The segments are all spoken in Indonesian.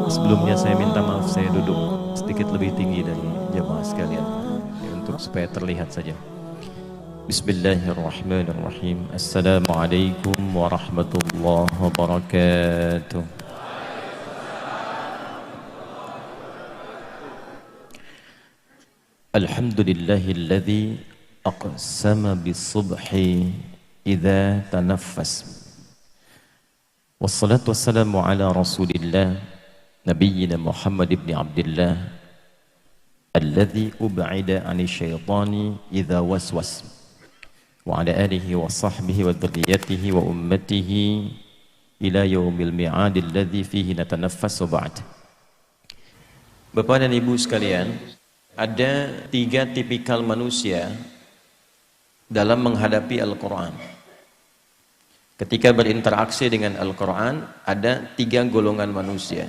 Sebelumnya saya minta maaf, saya duduk sedikit lebih tinggi dari jemaah sekalian ya, untuk supaya terlihat saja. Bismillahirrahmanirrahim. Assalamualaikum warahmatullahi wabarakatuh. Alhamdulillahilladzi aqsama bis-subhi idza tanaffas. Wassalatu wassalamu ala Rasulillah Nabiyyina Muhammad ibn Abdullah alladzi ub'ida 'ani syaitani idza waswas wa ala alihi wa sahbihi wa dzurriyyatihi wa ummatihi ila yaumil mi'ad alladzi fihi natanaffasu ba'd. Bapak dan Ibu sekalian, ada 3 tipikal manusia dalam menghadapi Al-Quran. Ketika berinteraksi dengan Al-Quran, ada 3 golongan manusia.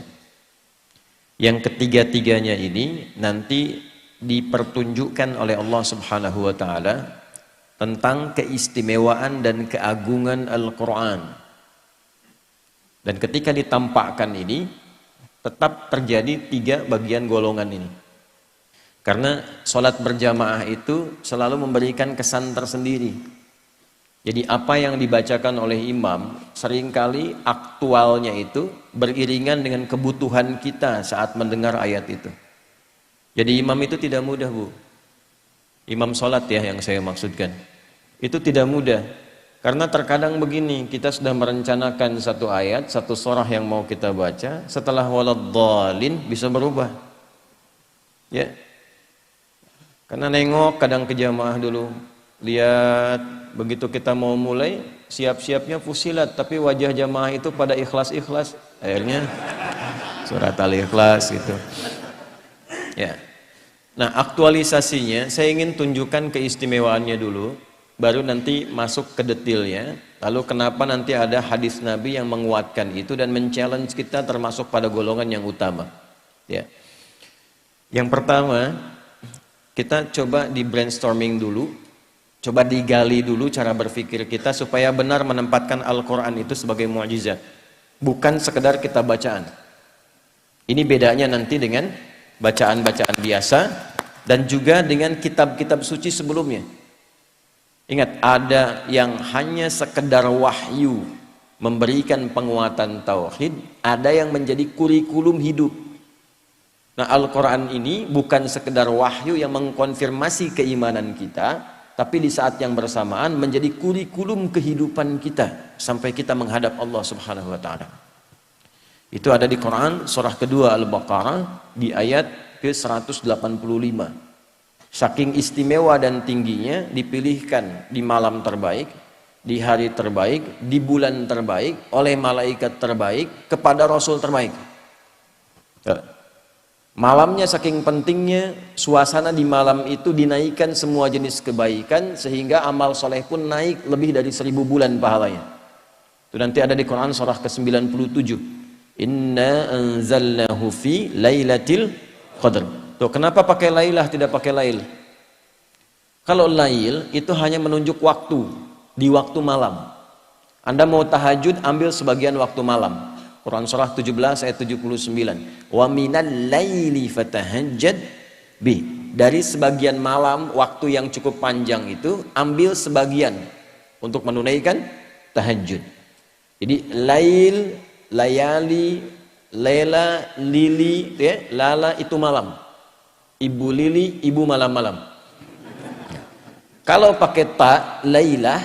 Yang ketiga-tiganya ini nanti dipertunjukkan oleh Allah Subhanahu wa Ta'ala tentang keistimewaan dan keagungan Al-Quran. Dan ketika ditampakkan ini, tetap terjadi 3 bagian golongan ini. Karena sholat berjamaah itu selalu memberikan kesan tersendiri. Jadi apa yang dibacakan oleh imam seringkali aktualnya itu beriringan dengan kebutuhan kita saat mendengar ayat itu. Jadi imam itu tidak mudah, Bu. Imam sholat ya yang saya maksudkan. Itu tidak mudah. Karena terkadang begini, kita sudah merencanakan satu ayat, satu surah yang mau kita baca, setelah waladhdallin bisa berubah. Ya. Karena nengok kadang ke jamaah dulu, lihat begitu kita mau mulai siap-siapnya fusilat, tapi wajah jamaah itu pada ikhlas-ikhlas, akhirnya surat Al-Ikhlas gitu. Ya. Nah, aktualisasinya saya ingin tunjukkan keistimewaannya dulu, baru nanti masuk ke detailnya. Lalu kenapa nanti ada hadis Nabi yang menguatkan itu dan men-challenge kita termasuk pada golongan yang utama. Ya. Yang pertama, kita coba di brainstorming dulu. Coba digali dulu cara berpikir kita supaya benar menempatkan Al-Quran itu sebagai mukjizat, bukan sekedar kita bacaan. Ini bedanya nanti dengan bacaan-bacaan biasa dan juga dengan kitab-kitab suci sebelumnya. Ingat, ada yang hanya sekedar wahyu memberikan penguatan tauhid, ada yang menjadi kurikulum hidup. Nah, Al-Quran ini bukan sekedar wahyu yang mengkonfirmasi keimanan kita, tapi di saat yang bersamaan menjadi kurikulum kehidupan kita sampai kita menghadap Allah Subhanahu wa Ta'ala. Itu ada di Quran surah kedua Al-Baqarah di ayat ke-185. Saking istimewa dan tingginya dipilihkan di malam terbaik, di hari terbaik, di bulan terbaik, oleh malaikat terbaik kepada Rasul terbaik. Malamnya saking pentingnya, suasana di malam itu dinaikkan semua jenis kebaikan sehingga amal soleh pun naik lebih dari 1000 bulan pahalanya. Itu nanti ada di Quran surah ke-97. Inna anzalnahu fi lailatul qadr. Tuh, kenapa pakai lailah tidak pakai lail? Kalau lail itu hanya menunjuk waktu, di waktu malam. Anda mau tahajud, ambil sebagian waktu malam. Quran surah 17 ayat 79. Wa minal laili fatahajjad bi. Dari sebagian malam, waktu yang cukup panjang itu, ambil sebagian untuk menunaikan tahajud. Jadi lail, layali, lela, lili, ya, lala itu malam. Ibu lili, ibu malam-malam. Kalau pakai ta, lailah,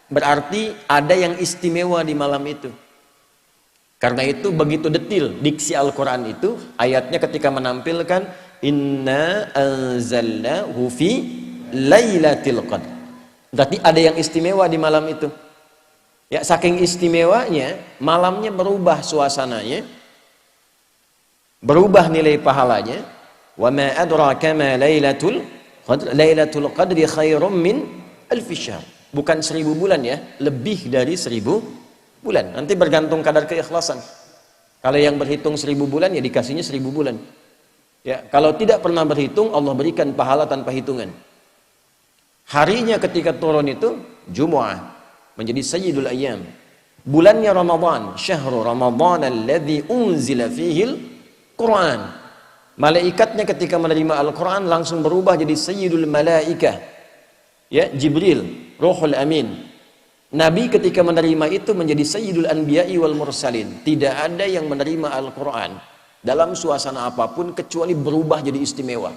berarti ada yang istimewa di malam itu. Karena itu begitu detil diksi Al-Quran itu, ayatnya ketika menampilkan inna anzalnahu fi lailatul qadr. Berarti ada yang istimewa di malam itu. Ya, saking istimewanya, malamnya berubah suasananya, berubah nilai pahalanya. Wa ma adraka ma lailatul qadr. Lailatul qadri khairum min alfi syahr. Bukan 1000 bulan ya, lebih dari 1000 bulan. Nanti bergantung kadar keikhlasan. Kalau yang berhitung 1000 bulan ya dikasihnya 1000 bulan. Ya, kalau tidak pernah berhitung, Allah berikan pahala tanpa hitungan. Harinya ketika turun itu Jumu'ah, menjadi sayyidul ayyam. Bulannya Ramadan, syahrul Ramadan alladzi unzila fihil Quran. Malaikatnya ketika menerima Al-Quran langsung berubah jadi sayyidul malaikah. Ya, Jibril, Ruhul Amin. Nabi ketika menerima itu menjadi sayyidul anbiya'i wal mursalin. Tidak ada yang menerima Al-Quran dalam suasana apapun kecuali berubah jadi istimewa.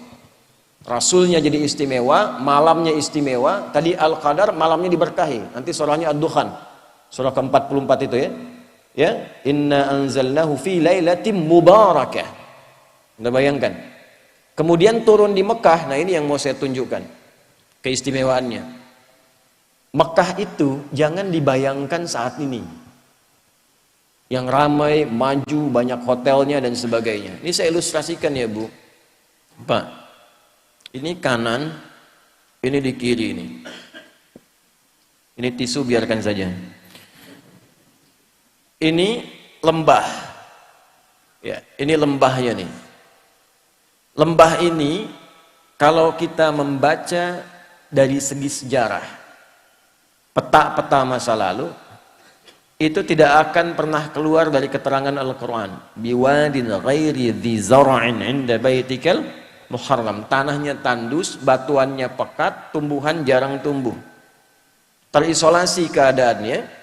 Rasulnya jadi istimewa, malamnya istimewa. Tadi Al-Qadar, malamnya diberkahi. Nanti surahnya Ad-Dukhan. Surah ke-44 itu ya. Ya, inna anzalnahu fi lailatin mubarakah. Anda bayangkan. Kemudian turun di Mekah. Nah, ini yang mau saya tunjukkan keistimewaannya. Mekah itu jangan dibayangkan saat ini. Yang ramai, maju, banyak hotelnya dan sebagainya. Ini saya ilustrasikan ya, Bu. Pak. Ini kanan, ini di kiri ini. Ini tisu biarkan saja. Ini lembah. Ya, ini lembahnya nih. Lembah ini kalau kita membaca dari segi sejarah, peta-peta masa lalu, itu tidak akan pernah keluar dari keterangan Al-Quran. Biwadin ghairi dhi zara'in inda baitikal muharram. Tanahnya tandus, batuannya pekat, tumbuhan jarang tumbuh. Terisolasi keadaannya.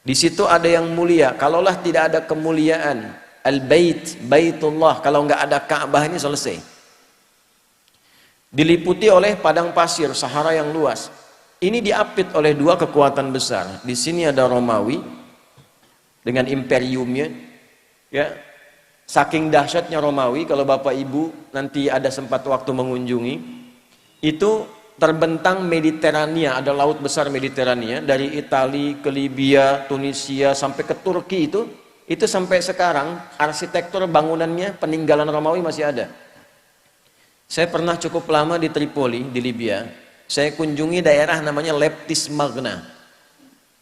Di situ ada yang mulia. Kalaulah tidak ada kemuliaan, al-bait, baitullah, kalau nggak ada Ka'bah ini selesai. Diliputi oleh padang pasir, Sahara yang luas. Ini diapit oleh dua kekuatan besar. Di sini ada Romawi dengan imperiumnya. Ya, saking dahsyatnya Romawi, kalau Bapak Ibu nanti ada sempat waktu mengunjungi, itu terbentang Mediterania, ada laut besar Mediterania dari Italia ke Libya, Tunisia sampai ke Turki itu sampai sekarang arsitektur bangunannya peninggalan Romawi masih ada. Saya pernah cukup lama di Tripoli di Libya. Saya kunjungi daerah namanya Leptis Magna.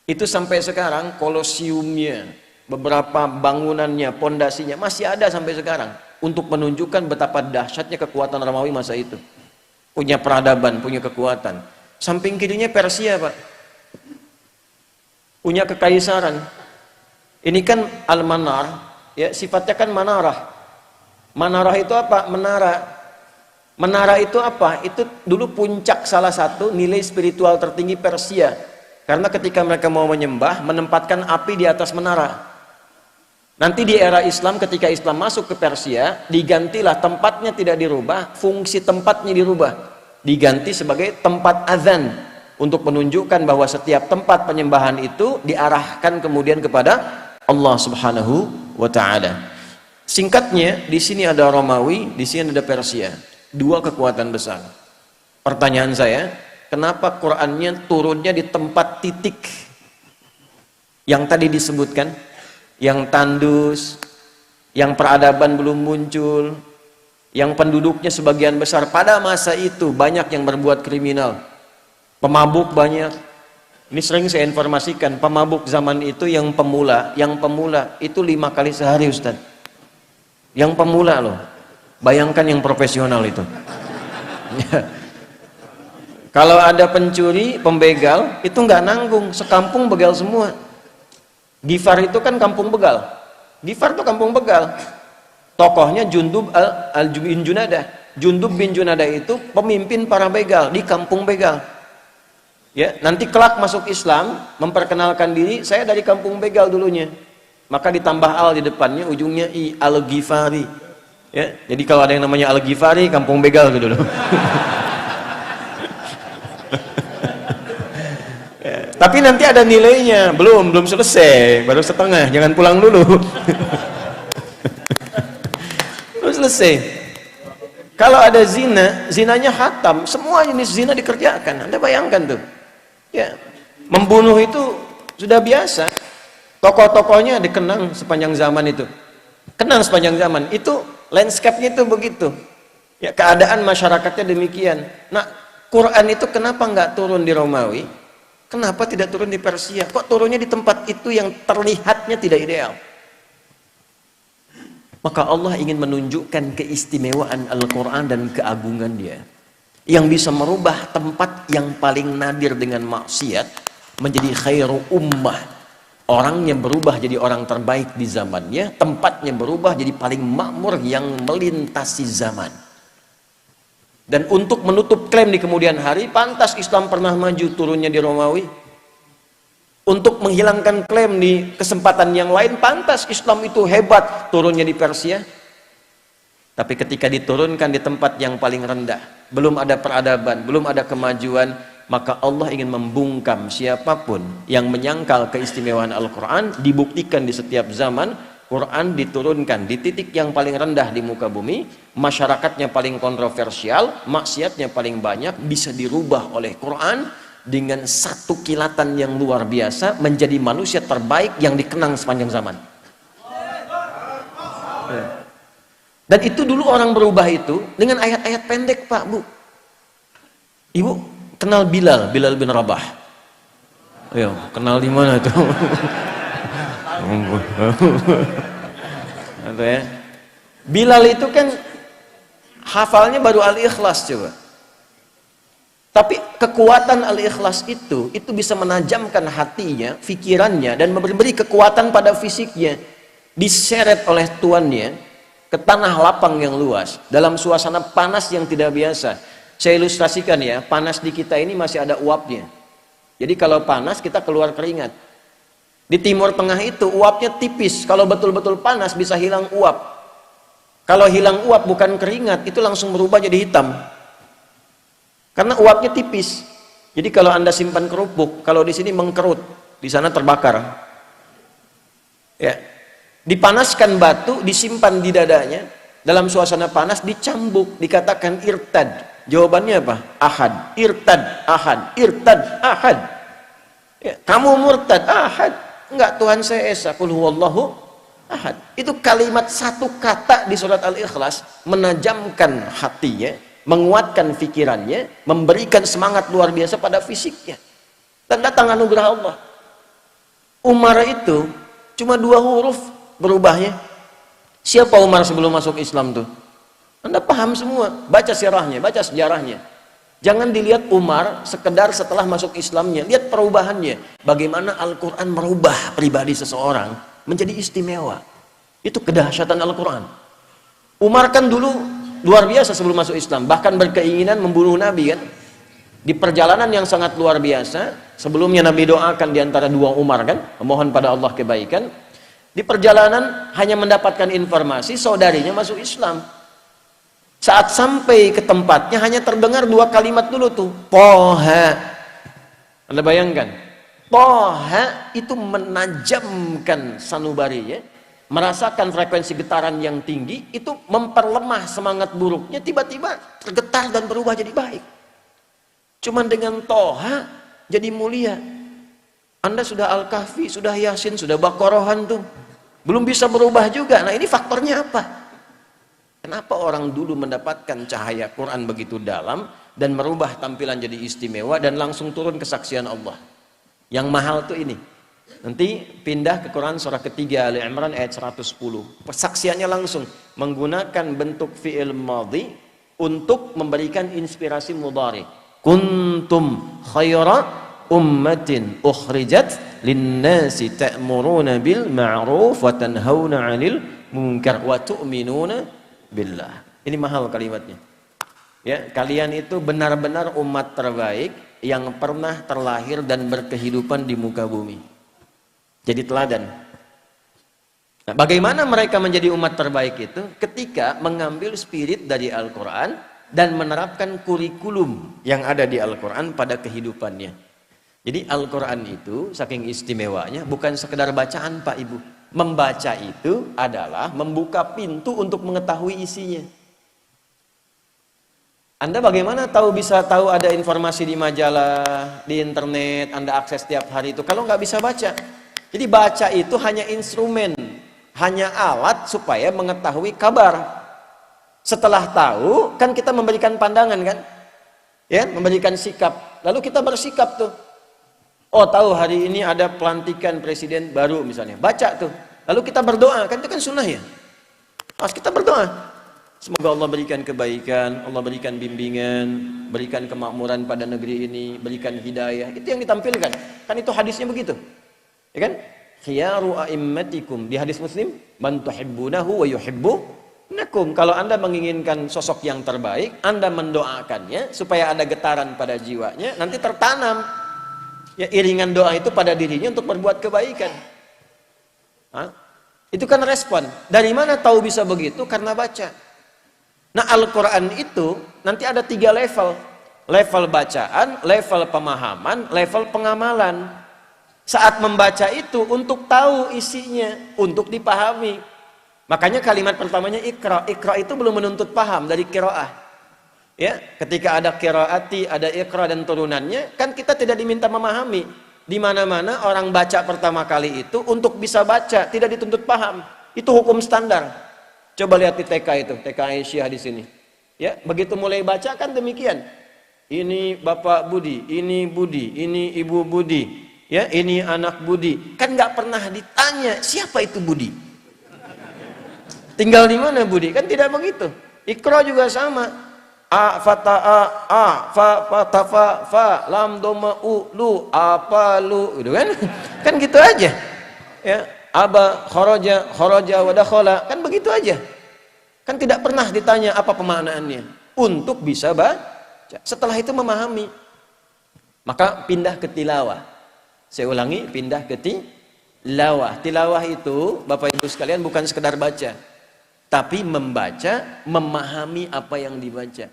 Itu sampai sekarang kolosiumnya, beberapa bangunannya, pondasinya masih ada sampai sekarang untuk menunjukkan betapa dahsyatnya kekuatan Romawi masa itu. Punya peradaban, punya kekuatan. Samping kirinya Persia, Pak. Punya kekaisaran. Ini kan Al-Manar, ya, sifatnya kan manarah. Manarah itu apa? Menara. Menara itu apa? Itu dulu puncak salah satu nilai spiritual tertinggi Persia. Karena ketika mereka mau menyembah, menempatkan api di atas menara. Nanti di era Islam, ketika Islam masuk ke Persia, digantilah, tempatnya tidak dirubah, fungsi tempatnya dirubah, diganti sebagai tempat azan untuk menunjukkan bahwa setiap tempat penyembahan itu diarahkan kemudian kepada Allah Subhanahu wa Ta'ala. Singkatnya, di sini ada Romawi, di sini ada Persia, dua kekuatan besar. Pertanyaan saya, kenapa Qur'annya turunnya di tempat titik yang tadi disebutkan? Yang tandus, yang peradaban belum muncul, yang penduduknya sebagian besar pada masa itu banyak yang berbuat kriminal, pemabuk banyak. Ini sering saya informasikan, pemabuk zaman itu yang pemula itu 5 kali sehari, Ustaz. Yang pemula loh, bayangkan yang profesional itu. Kalau ada pencuri, pembegal, itu nggak nanggung, sekampung begal semua. Gifar itu kan kampung begal. Gifar itu kampung begal. Tokohnya Jundub bin Junadah. Jundub bin Junadah itu pemimpin para begal di kampung begal. Ya, nanti kelak masuk Islam, memperkenalkan diri, saya dari kampung begal dulunya. Maka ditambah al di depannya, ujungnya i, Al-Ghifari. Ya, jadi kalau ada yang namanya Al-Ghifari, kampung begal gitu dulu. Tapi nanti ada nilainya, belum selesai, baru setengah, jangan pulang dulu. Belum selesai. Kalau ada zina, zinanya khatam, semua jenis zina dikerjakan. Anda bayangkan tuh. Ya, membunuh itu sudah biasa. Tokoh-tokohnya dikenang sepanjang zaman itu. Kenang sepanjang zaman. Itu landscape-nya itu begitu. Ya, keadaan masyarakatnya demikian. Nah, Quran itu kenapa nggak turun di Romawi? Kenapa tidak turun di Persia? Kok turunnya di tempat itu yang terlihatnya tidak ideal? Maka Allah ingin menunjukkan keistimewaan Al-Quran dan keagungan dia, yang bisa merubah tempat yang paling nadir dengan maksiat menjadi khairu ummah, Orangnya berubah jadi orang terbaik di zamannya, tempatnya berubah jadi paling makmur yang melintasi zaman. Dan untuk menutup klaim di kemudian hari, pantas Islam pernah maju turunnya di Romawi. Untuk menghilangkan klaim di kesempatan yang lain, pantas Islam itu hebat turunnya di Persia. Tapi ketika diturunkan di tempat yang paling rendah, belum ada peradaban, belum ada kemajuan, maka Allah ingin membungkam siapapun yang menyangkal keistimewaan Al-Quran. Dibuktikan di setiap zaman Quran diturunkan di titik yang paling rendah di muka bumi, masyarakatnya paling kontroversial, maksiatnya paling banyak, bisa dirubah oleh Quran dengan satu kilatan yang luar biasa menjadi manusia terbaik yang dikenang sepanjang zaman. Dan itu dulu orang berubah itu dengan ayat-ayat pendek, Pak, Bu. Ibu kenal Bilal bin Rabah? Ayo, kenal di mana tuh? Atau ya. Bilal itu kan hafalnya baru Al-Ikhlas coba. Tapi kekuatan Al-Ikhlas itu bisa menajamkan hatinya, pikirannya, dan memberi kekuatan pada fisiknya. Diseret oleh tuannya ke tanah lapang yang luas dalam suasana panas yang tidak biasa. Saya ilustrasikan ya, panas di kita ini masih ada uapnya. Jadi kalau panas kita keluar keringat. Di Timur Tengah itu uapnya tipis. Kalau betul-betul panas bisa hilang uap. Kalau hilang uap bukan keringat, itu langsung berubah jadi hitam. Karena uapnya tipis. Jadi kalau Anda simpan kerupuk, kalau di sini mengkerut, di sana terbakar. Ya. Dipanaskan batu, disimpan di dadanya, dalam suasana panas dicambuk, dikatakan irtad. Jawabannya apa? Ahad. Irtad, ahad. Irtad, ahad. Ya, kamu murtad, ahad. Enggak, Tuhan saya esa. Qul huwallahu ahad. Itu kalimat satu kata di surat Al-Ikhlas menajamkan hatinya, menguatkan pikirannya, memberikan semangat luar biasa pada fisiknya. Dan datang anugerah Allah. Umar itu cuma 2 huruf berubahnya. Siapa Umar sebelum masuk Islam tuh? Anda paham semua, baca sirahnya, baca sejarahnya. Jangan dilihat Umar sekedar setelah masuk Islamnya, lihat perubahannya. Bagaimana Al-Quran merubah pribadi seseorang menjadi istimewa. Itu kedahsyatan Al-Quran. Umar kan dulu luar biasa sebelum masuk Islam, bahkan berkeinginan membunuh Nabi kan. Di perjalanan yang sangat luar biasa, sebelumnya Nabi doakan di antara 2 Umar kan, memohon pada Allah kebaikan. Di perjalanan hanya mendapatkan informasi saudarinya masuk Islam. Saat sampai ke tempatnya hanya terdengar 2 kalimat dulu tuh, Toha. Anda bayangkan, Toha itu menajamkan sanubarinya, merasakan frekuensi getaran yang tinggi, itu memperlemah semangat buruknya, tiba-tiba tergetar dan berubah jadi baik. Cuman dengan Toha jadi mulia. Anda sudah Al-Kahfi, sudah Yasin, sudah Baqarahan tuh, belum bisa berubah juga. Nah ini faktornya apa? Kenapa orang dulu mendapatkan cahaya Quran begitu dalam dan merubah tampilan jadi istimewa dan langsung turun kesaksian Allah? Yang mahal tuh ini. Nanti pindah ke Quran surah ketiga Ali Imran ayat 110. Persaksiannya langsung menggunakan bentuk fi'il madhi untuk memberikan inspirasi mudhari. Kuntum khaira ummatin ukhrijat linnasi ta'muruna bil ma'ruf wa tanhauna 'anil munkar wa tu'minuna billah. Ini mahal kalimatnya. Ya, kalian itu benar-benar umat terbaik yang pernah terlahir dan berkehidupan di muka bumi. Jadi teladan. Nah, bagaimana mereka menjadi umat terbaik itu? Ketika mengambil spirit dari Al-Quran dan menerapkan kurikulum yang ada di Al-Quran pada kehidupannya. Jadi Al-Quran itu saking istimewanya bukan sekedar bacaan, Pak Ibu. Membaca itu adalah membuka pintu untuk mengetahui isinya. Anda bagaimana bisa tahu ada informasi di majalah, di internet, Anda akses setiap hari itu kalau nggak bisa baca. Jadi baca itu hanya instrumen, hanya alat supaya mengetahui kabar. Setelah tahu, kan kita memberikan pandangan kan? Ya, memberikan sikap. Lalu kita bersikap tuh. Oh, tahu hari ini ada pelantikan presiden baru misalnya. Baca tuh. Lalu kita berdoa, kan itu kan sunnah ya. Harus kita berdoa. Semoga Allah berikan kebaikan, Allah berikan bimbingan, berikan kemakmuran pada negeri ini, berikan hidayah. Itu yang ditampilkan. Kan itu hadisnya begitu. Ya kan? khiyaru a'immatikum. Di hadis Muslim, man tuhibbunahu wa yuhibbunakum. Kalau Anda menginginkan sosok yang terbaik, Anda mendoakannya supaya ada getaran pada jiwanya, nanti tertanam ya iringan doa itu pada dirinya untuk berbuat kebaikan. Hah? Itu kan respon. Dari mana tahu bisa begitu? Karena baca. Nah, Al-Quran itu nanti ada 3 level. Level bacaan, level pemahaman, level pengamalan. Saat membaca itu untuk tahu isinya, untuk dipahami. Makanya kalimat pertamanya ikra. Ikra itu belum menuntut paham dari qiraah. Ya, ketika ada qiraati, ada ikra dan turunannya, kan kita tidak diminta memahami. Di mana-mana orang baca pertama kali itu untuk bisa baca, tidak dituntut paham. Itu hukum standar. Coba lihat di TK itu, TK Aisyah di sini. Ya, begitu mulai baca kan demikian. Ini Bapak Budi, ini Budi, ini Ibu Budi, ya, ini anak Budi. Kan nggak pernah ditanya siapa itu Budi. Tinggal di mana Budi? Kan tidak begitu. Iqra juga sama. A fata a fa fata fa lam doma u lu apa lu, gitu kan? Kan gitu aja. Ya, aba kharaja wa dakhala, kan begitu aja. Kan tidak pernah ditanya apa pemaknaannya untuk bisa baca. Setelah itu memahami. Maka pindah ke tilawah. Saya ulangi, pindah ke tilawah. Tilawah itu Bapak Ibu sekalian bukan sekedar baca, tapi membaca, memahami apa yang dibaca.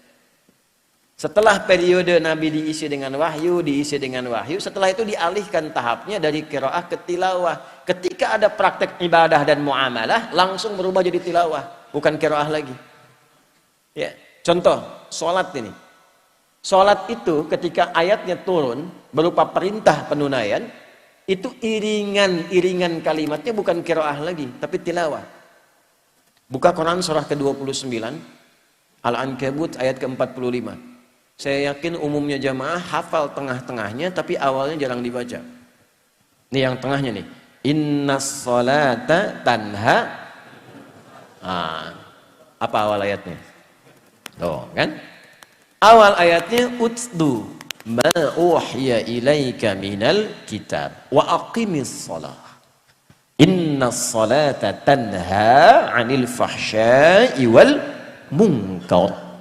Setelah periode Nabi diisi dengan wahyu, setelah itu dialihkan tahapnya dari qiraah ke tilawah. Ketika ada praktek ibadah dan muamalah, langsung berubah jadi tilawah, bukan qiraah lagi. Ya, contoh, sholat ini. Sholat itu ketika ayatnya turun, berupa perintah penunaian, itu iringan kalimatnya bukan qiraah lagi, tapi tilawah. Buka Quran surah ke-29, Al-Ankabut ayat ke-45. Saya yakin umumnya jamaah hafal tengah-tengahnya, tapi awalnya jarang dibaca. Ini yang tengahnya nih. Innas sholata tanha. Apa awal ayatnya? Tuh kan? Awal ayatnya utsdu ma uhiya ilaika minal kitab wa aqimis shalah. Innas sholata tanha 'anil fahsya'i wal munkar.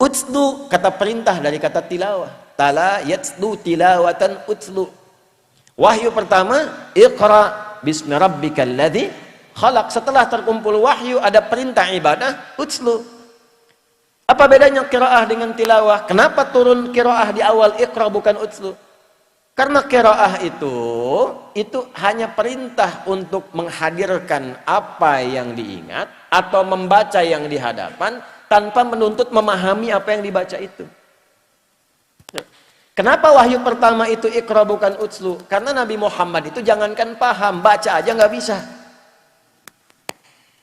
Utslu kata perintah dari kata tilawah. Tala yatslu tilawatan utslu. Wahyu pertama, iqra bismi rabbikal ladzi khalaq. Setelah terkumpul wahyu ada perintah ibadah, utslu. Apa bedanya qiraah dengan tilawah? Kenapa turun qiraah di awal iqra bukan utslu? Karena qiraah itu hanya perintah untuk menghadirkan apa yang diingat atau membaca yang di hadapan, tanpa menuntut memahami apa yang dibaca itu. Kenapa wahyu pertama itu iqra bukan utslu? Karena Nabi Muhammad itu jangankan paham, baca aja nggak bisa.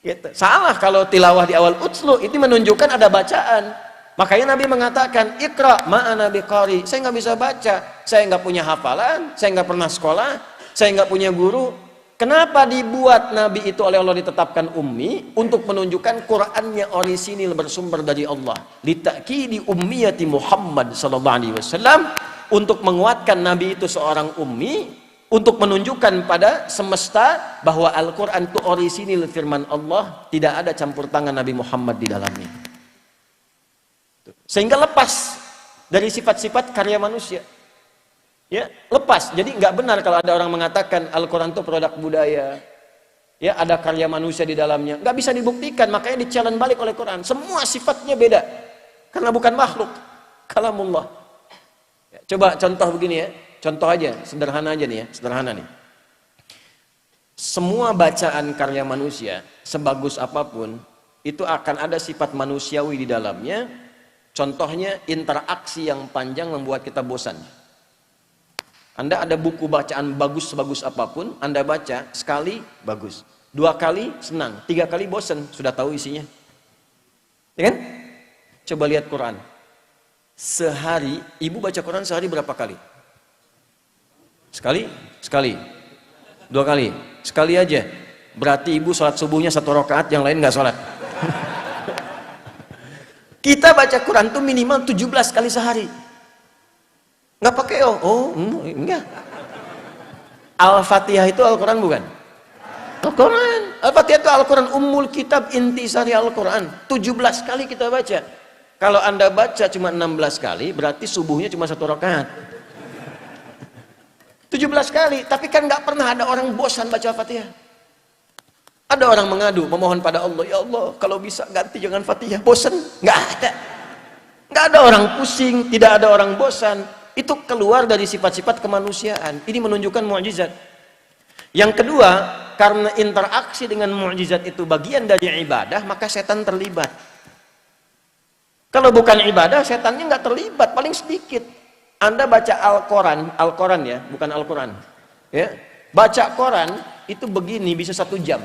Gitu. Salah kalau tilawah di awal utslu, itu menunjukkan ada bacaan. Makanya Nabi mengatakan iqra ma'ana biqari. Saya nggak bisa baca, saya nggak punya hafalan, saya nggak pernah sekolah, saya nggak punya guru. Kenapa dibuat Nabi itu oleh Allah ditetapkan ummi? Untuk menunjukkan Qur'annya orisinil, bersumber dari Allah. Litakidi ummiyati Muhammad sallallahu alaihi wasallam, untuk menguatkan Nabi itu seorang ummi, untuk menunjukkan pada semesta bahwa Al-Qur'an itu orisinil firman Allah, tidak ada campur tangan Nabi Muhammad di dalamnya. Sehingga lepas dari sifat-sifat karya manusia. Ya, lepas. Jadi nggak benar kalau ada orang mengatakan Al-Quran itu produk budaya. Ya, ada karya manusia di dalamnya. Nggak bisa dibuktikan, makanya di-challenge balik oleh Quran. Semua sifatnya beda. Karena bukan makhluk. Kalamullah. Ya, coba contoh begini ya. Contoh aja, sederhana aja nih ya. Sederhana nih. Semua bacaan karya manusia, sebagus apapun, itu akan ada sifat manusiawi di dalamnya. Contohnya, interaksi yang panjang membuat kita bosan. Anda ada buku bacaan bagus sebagus apapun, Anda baca sekali bagus, 2 kali senang, 3 kali bosan, sudah tahu isinya. Ya kan? Coba lihat Quran. Sehari, ibu baca Quran sehari berapa kali? Sekali? 2 kali? Sekali aja. Berarti ibu sholat subuhnya 1 rakaat, yang lain nggak sholat. Kita baca Quran tuh minimal 17 kali sehari. Nggak pakai enggak. Al-Fatihah itu Al-Quran bukan? Al-Quran. Al-Fatihah itu Al-Quran, ummul kitab, intisari Al-Quran. 17 kali kita baca. Kalau Anda baca cuma 16 kali, berarti subuhnya cuma 1 rakaat. 17 kali, tapi kan nggak pernah ada orang bosan baca Al-Fatihah. Ada orang mengadu, memohon pada Allah, ya Allah, kalau bisa ganti jangan Fatihah, bosan? Nggak ada. Nggak ada orang pusing, tidak ada orang bosan. Itu keluar dari sifat-sifat kemanusiaan. Ini menunjukkan mukjizat. Yang kedua, karena interaksi dengan mukjizat itu bagian dari ibadah, maka setan terlibat. Kalau bukan ibadah, setannya nggak terlibat, paling sedikit. Anda baca Al-Quran ya, bukan Al-Quran. Ya, baca Quran itu begini bisa 1 jam.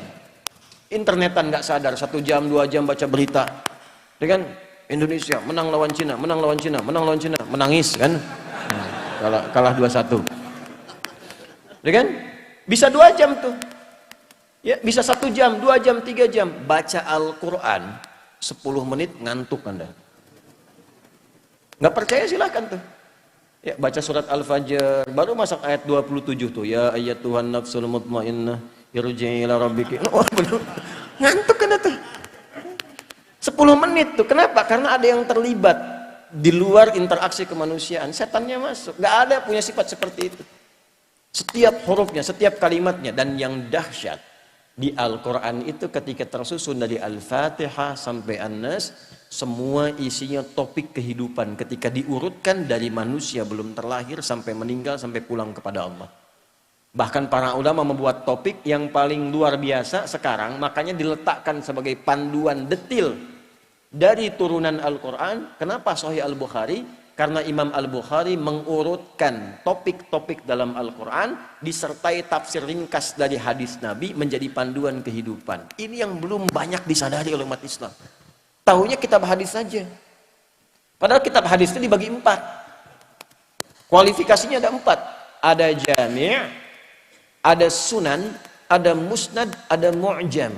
Internetan nggak sadar, 1 jam, 2 jam baca berita. Ya kan? Indonesia menang lawan Cina, menang lawan Cina, menang lawan Cina, menangis kan? Kalah 2-1. Ya kan? Bisa 2 jam tuh. Ya, bisa 1 jam, 2 jam, 3 jam. Baca Al-Quran 10 menit ngantuk Anda. Nggak percaya silahkan tuh. Ya, baca surat Al-Fajr, baru masuk ayat 27 tuh. Ya ayat Tuhan nafsul mutmainnah, irji'i ila rabbiki. Oh, bener. Ngantuk kan tuh. 10 menit tuh. Kenapa? Karena ada yang terlibat di luar interaksi kemanusiaan. Setannya masuk. Nggak ada punya sifat seperti itu. Setiap hurufnya, setiap kalimatnya. Dan yang dahsyat di Al-Quran itu ketika tersusun dari Al-Fatihah sampai An-Nas, semua isinya topik kehidupan ketika diurutkan dari manusia belum terlahir sampai meninggal sampai pulang kepada Allah. Bahkan para ulama membuat topik yang paling luar biasa sekarang, makanya diletakkan sebagai panduan detil dari turunan Al-Quran. Kenapa Sahih Al-Bukhari? Karena Imam Al-Bukhari mengurutkan topik-topik dalam Al-Quran disertai tafsir ringkas dari hadis Nabi menjadi panduan kehidupan. Ini yang belum banyak disadari oleh umat Islam. Tahunya kitab hadis saja. Padahal kitab hadis itu dibagi 4. Kualifikasinya ada 4. Ada jami', ada sunan, ada musnad, ada mu'jam.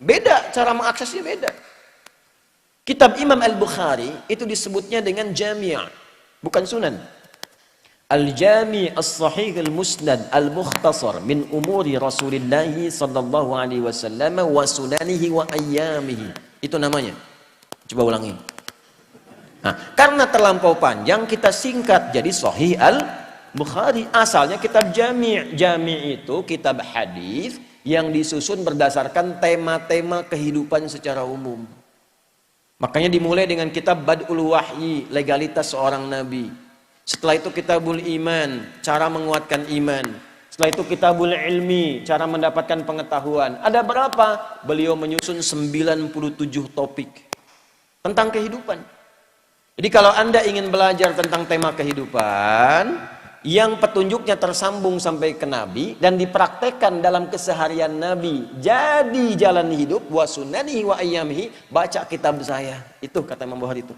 Beda, cara mengaksesnya beda. Kitab Imam Al-Bukhari itu disebutnya dengan jami', bukan sunan. Al-Jami' As-Sahih Al-Musnad Al-Mukhtasar min umuri Rasulullah sallallahu alaihi wasallam wa sunanihi wa ayyamihi. Itu namanya. Coba ulangi. Nah, karena terlampau panjang kita singkat jadi Sahih Al-Bukhari. Asalnya kitab Jami'. Jami' itu kitab hadis yang disusun berdasarkan tema-tema kehidupan secara umum. Makanya dimulai dengan kitab Bad'ul Wahyi, legalitas seorang nabi. Setelah itu kitabul iman, cara menguatkan iman. Setelah itu kitabul ilmi, cara mendapatkan pengetahuan. Ada berapa? Beliau menyusun 97 topik tentang kehidupan. Jadi kalau Anda ingin belajar tentang tema kehidupan yang petunjuknya tersambung sampai ke Nabi dan dipraktekkan dalam keseharian Nabi jadi jalan hidup, wa sunanihi wa ayyamihi, baca kitab saya. Itu kata Imam Bukhari itu.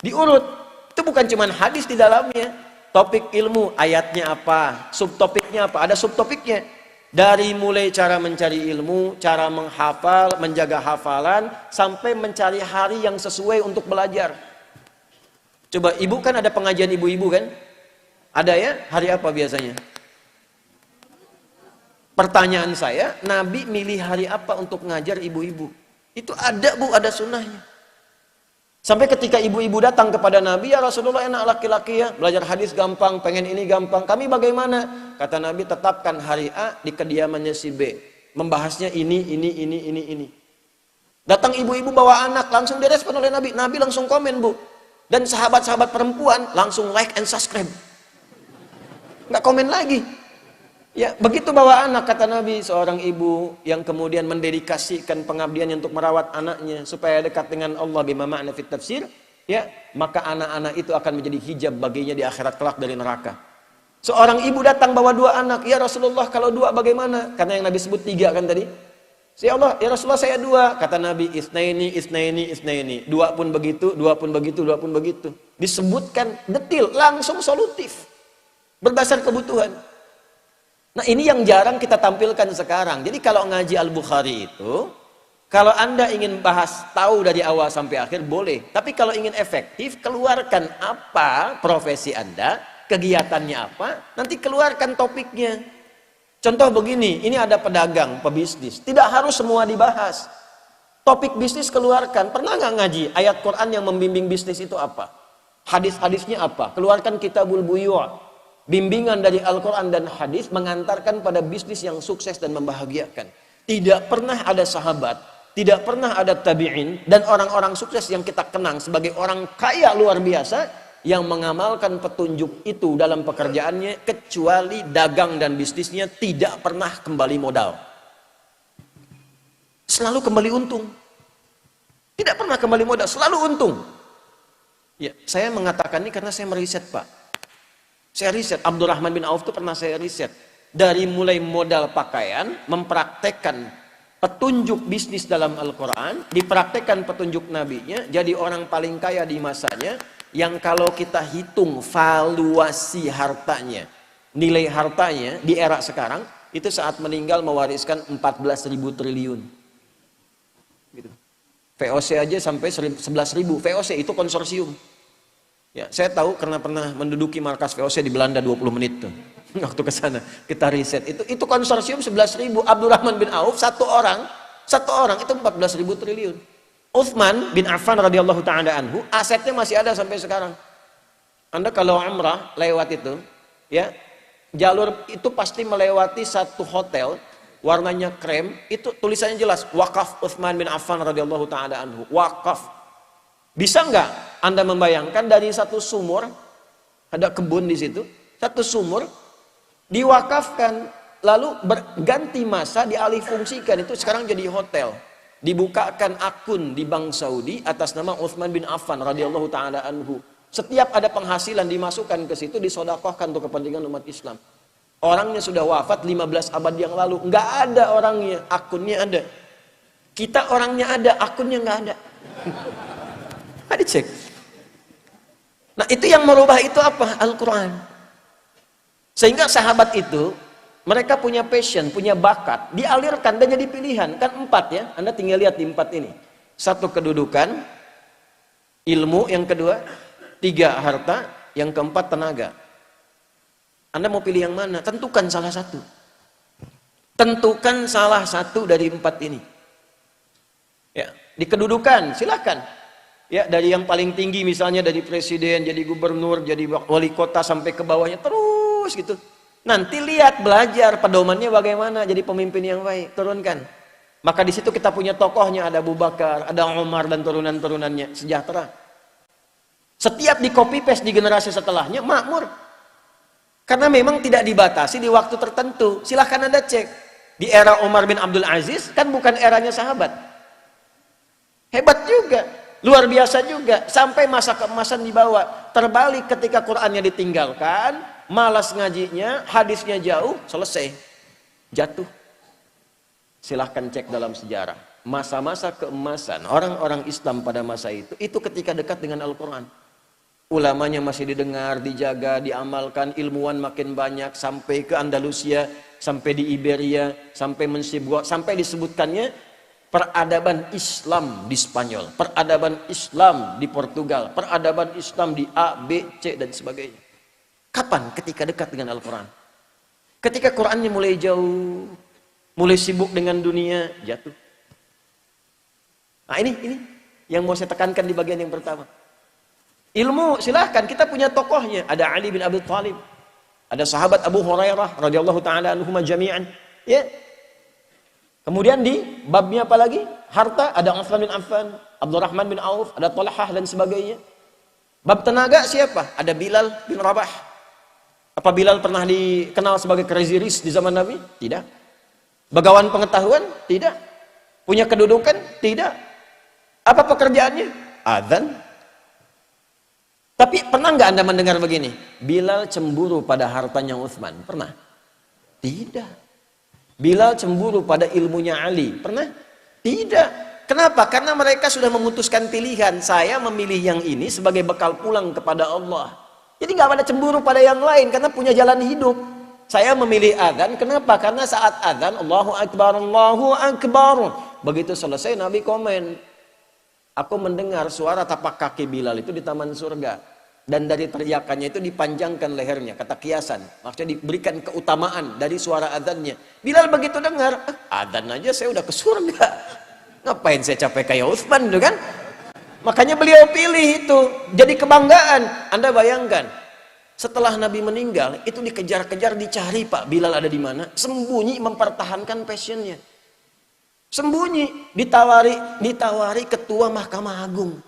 Diurut. Itu bukan cuma hadis di dalamnya. Topik ilmu, ayatnya apa, subtopiknya apa, ada subtopiknya. Dari mulai cara mencari ilmu, cara menghafal, menjaga hafalan, sampai mencari hari yang sesuai untuk belajar. Coba, ibu kan ada pengajian ibu-ibu kan? Ada ya? Hari apa biasanya? Pertanyaan saya, Nabi milih hari apa untuk ngajar ibu-ibu? Itu ada Bu, ada sunnahnya. Sampai ketika ibu-ibu datang kepada Nabi, ya Rasulullah enak laki-laki ya, belajar hadis gampang, pengen ini gampang. Kami bagaimana? Kata Nabi, tetapkan hari A di kediamannya si B. Membahasnya ini. Datang ibu-ibu bawa anak, langsung direspon oleh Nabi. Nabi langsung komen Bu. Dan sahabat-sahabat perempuan langsung like and subscribe. Nggak komen lagi. Ya, begitu bawa anak, kata Nabi, seorang ibu yang kemudian mendedikasikan pengabdiannya untuk merawat anaknya supaya dekat dengan Allah bima ma'na fit tafsir, ya, maka anak-anak itu akan menjadi hijab baginya di akhirat kelak dari neraka. Seorang ibu datang bawa 2 anak, ya Rasulullah kalau 2 bagaimana? Karena yang Nabi sebut 3 kan tadi. Ya Allah, ya Rasulullah saya 2. Kata Nabi, isnaini. 2 pun begitu, 2 pun begitu, 2 pun begitu. Disebutkan detil, langsung solutif. Berdasar kebutuhan. Nah ini yang jarang kita tampilkan sekarang. Jadi kalau ngaji Al-Bukhari itu, kalau Anda ingin bahas tahu dari awal sampai akhir boleh. Tapi kalau ingin efektif, keluarkan apa profesi Anda, kegiatannya apa, nanti keluarkan topiknya. Contoh begini, ini ada pedagang, pebisnis. Tidak harus semua dibahas. Topik bisnis keluarkan. Pernah nggak ngaji ayat Quran yang membimbing bisnis itu apa? Hadis-hadisnya apa? Keluarkan Kitabul Buyu'. Bimbingan dari Al-Quran dan hadis mengantarkan pada bisnis yang sukses dan membahagiakan. Tidak pernah ada sahabat, tidak pernah ada tabi'in, dan orang-orang sukses yang kita kenang sebagai orang kaya luar biasa, yang mengamalkan petunjuk itu dalam pekerjaannya, kecuali dagang dan bisnisnya tidak pernah kembali modal. Selalu kembali untung. Tidak pernah kembali modal, selalu untung. Ya, saya mengatakan ini karena saya meriset, Pak. Saya riset, Abdurrahman bin Auf itu pernah saya riset. Dari mulai modal pakaian, mempraktekkan petunjuk bisnis dalam Al-Quran, dipraktekkan petunjuk nabinya, jadi orang paling kaya di masanya, yang kalau kita hitung valuasi hartanya, nilai hartanya di era sekarang, itu saat meninggal mewariskan 14.000 triliun. Gitu. VOC aja sampai 11.000. VOC itu konsorsium. Ya, saya tahu karena pernah menduduki markas VOC di Belanda 20 menit tuh. Waktu ke sana kita riset itu konsorsium 11.000. Abdurrahman bin Auf satu orang itu 14.000 triliun. Utsman bin Affan radhiyallahu taala anhu asetnya masih ada sampai sekarang. Anda kalau umrah lewat itu, ya, jalur itu pasti melewati satu hotel warnanya krem, itu tulisannya jelas wakaf Utsman bin Affan radhiyallahu taala anhu. Wakaf. Bisa nggak Anda membayangkan dari satu sumur, ada kebun di situ, satu sumur diwakafkan, lalu berganti masa dialih fungsikan, itu sekarang jadi hotel. Dibukakan akun di Bank Saudi atas nama Utsman bin Affan radhiyallahu taala anhu. Setiap ada penghasilan dimasukkan ke situ, disedekahkan untuk kepentingan umat Islam. Orangnya sudah wafat 15 abad yang lalu, nggak ada orangnya, akunnya ada. Kita orangnya ada, akunnya nggak ada. Ada cek. Nah, itu yang merubah itu apa? Al-Quran. Sehingga sahabat itu mereka punya passion, punya bakat, dialirkan dan jadi pilihan. Kan 4 ya, Anda tinggal lihat di 4 ini. 1 kedudukan, ilmu yang kedua, 3 harta, yang keempat tenaga. Anda mau pilih yang mana? Tentukan salah satu. Tentukan salah satu dari 4 ini. Ya, di kedudukan silakan. Ya, dari yang paling tinggi misalnya dari presiden, jadi gubernur, jadi wali kota sampai ke bawahnya terus gitu. Nanti lihat belajar pedomannya bagaimana jadi pemimpin yang baik, turunkan. Maka di situ kita punya tokohnya, ada Abu Bakar, ada Umar dan turunan-turunannya, sejahtera. Setiap di copy paste di generasi setelahnya makmur. Karena memang tidak dibatasi di waktu tertentu. Silahkan Anda cek. Di era Umar bin Abdul Aziz kan bukan eranya sahabat. Hebat juga, luar biasa juga, sampai masa keemasan dibawa. Terbalik ketika Qur'annya ditinggalkan, malas ngajinya, hadisnya jauh, selesai, jatuh. Silahkan cek dalam sejarah. Masa-masa keemasan orang-orang Islam pada masa itu ketika dekat dengan Al-Quran. Ulamanya masih didengar, dijaga, diamalkan, ilmuwan makin banyak, sampai ke Andalusia, sampai di Iberia, sampai sampai disebutkannya peradaban Islam di Spanyol, peradaban Islam di Portugal, peradaban Islam di A, B, C, dan sebagainya. Kapan? Ketika dekat dengan Al-Quran. Ketika Qurannya mulai jauh, mulai sibuk dengan dunia, jatuh. Nah, ini yang mau saya tekankan di bagian yang pertama. Ilmu silahkan, kita punya tokohnya. Ada Ali bin Abi Thalib, ada sahabat Abu Hurairah radhiyallahu taala anhum jami'an. Ya. Kemudian di babnya apa lagi? Harta, ada Utsman bin Affan, Abdurrahman bin Auf, ada Talhah dan sebagainya. Bab tenaga siapa? Ada Bilal bin Rabah. Apa Bilal pernah dikenal sebagai crazy rich di zaman Nabi? Tidak. Bagawan pengetahuan? Tidak. Punya kedudukan? Tidak. Apa pekerjaannya? Adzan. Tapi pernah nggak Anda mendengar begini? Bilal cemburu pada hartanya Utsman? Pernah? Tidak. Bilal cemburu pada ilmunya Ali? Pernah? Tidak. Kenapa? Karena mereka sudah memutuskan pilihan. Saya memilih yang ini sebagai bekal pulang kepada Allah. Jadi nggak ada cemburu pada yang lain karena punya jalan hidup. Saya memilih adzan. Kenapa? Karena saat adzan Allahu Akbar, Allahu Akbar. Begitu selesai Nabi komen, aku mendengar suara tapak kaki Bilal itu di taman surga. Dan dari teriakannya itu dipanjangkan lehernya, kata kiasan. Maksudnya diberikan keutamaan dari suara adzannya. Bilal begitu dengar, adzan aja saya udah ke surga. Ngapain saya capek kayak Utsman tuh kan? Makanya beliau pilih itu. Jadi kebanggaan. Anda bayangkan, setelah Nabi meninggal, itu dikejar-kejar, dicari Pak Bilal ada di mana. Sembunyi mempertahankan passionnya. Sembunyi, ditawari ketua Mahkamah Agung.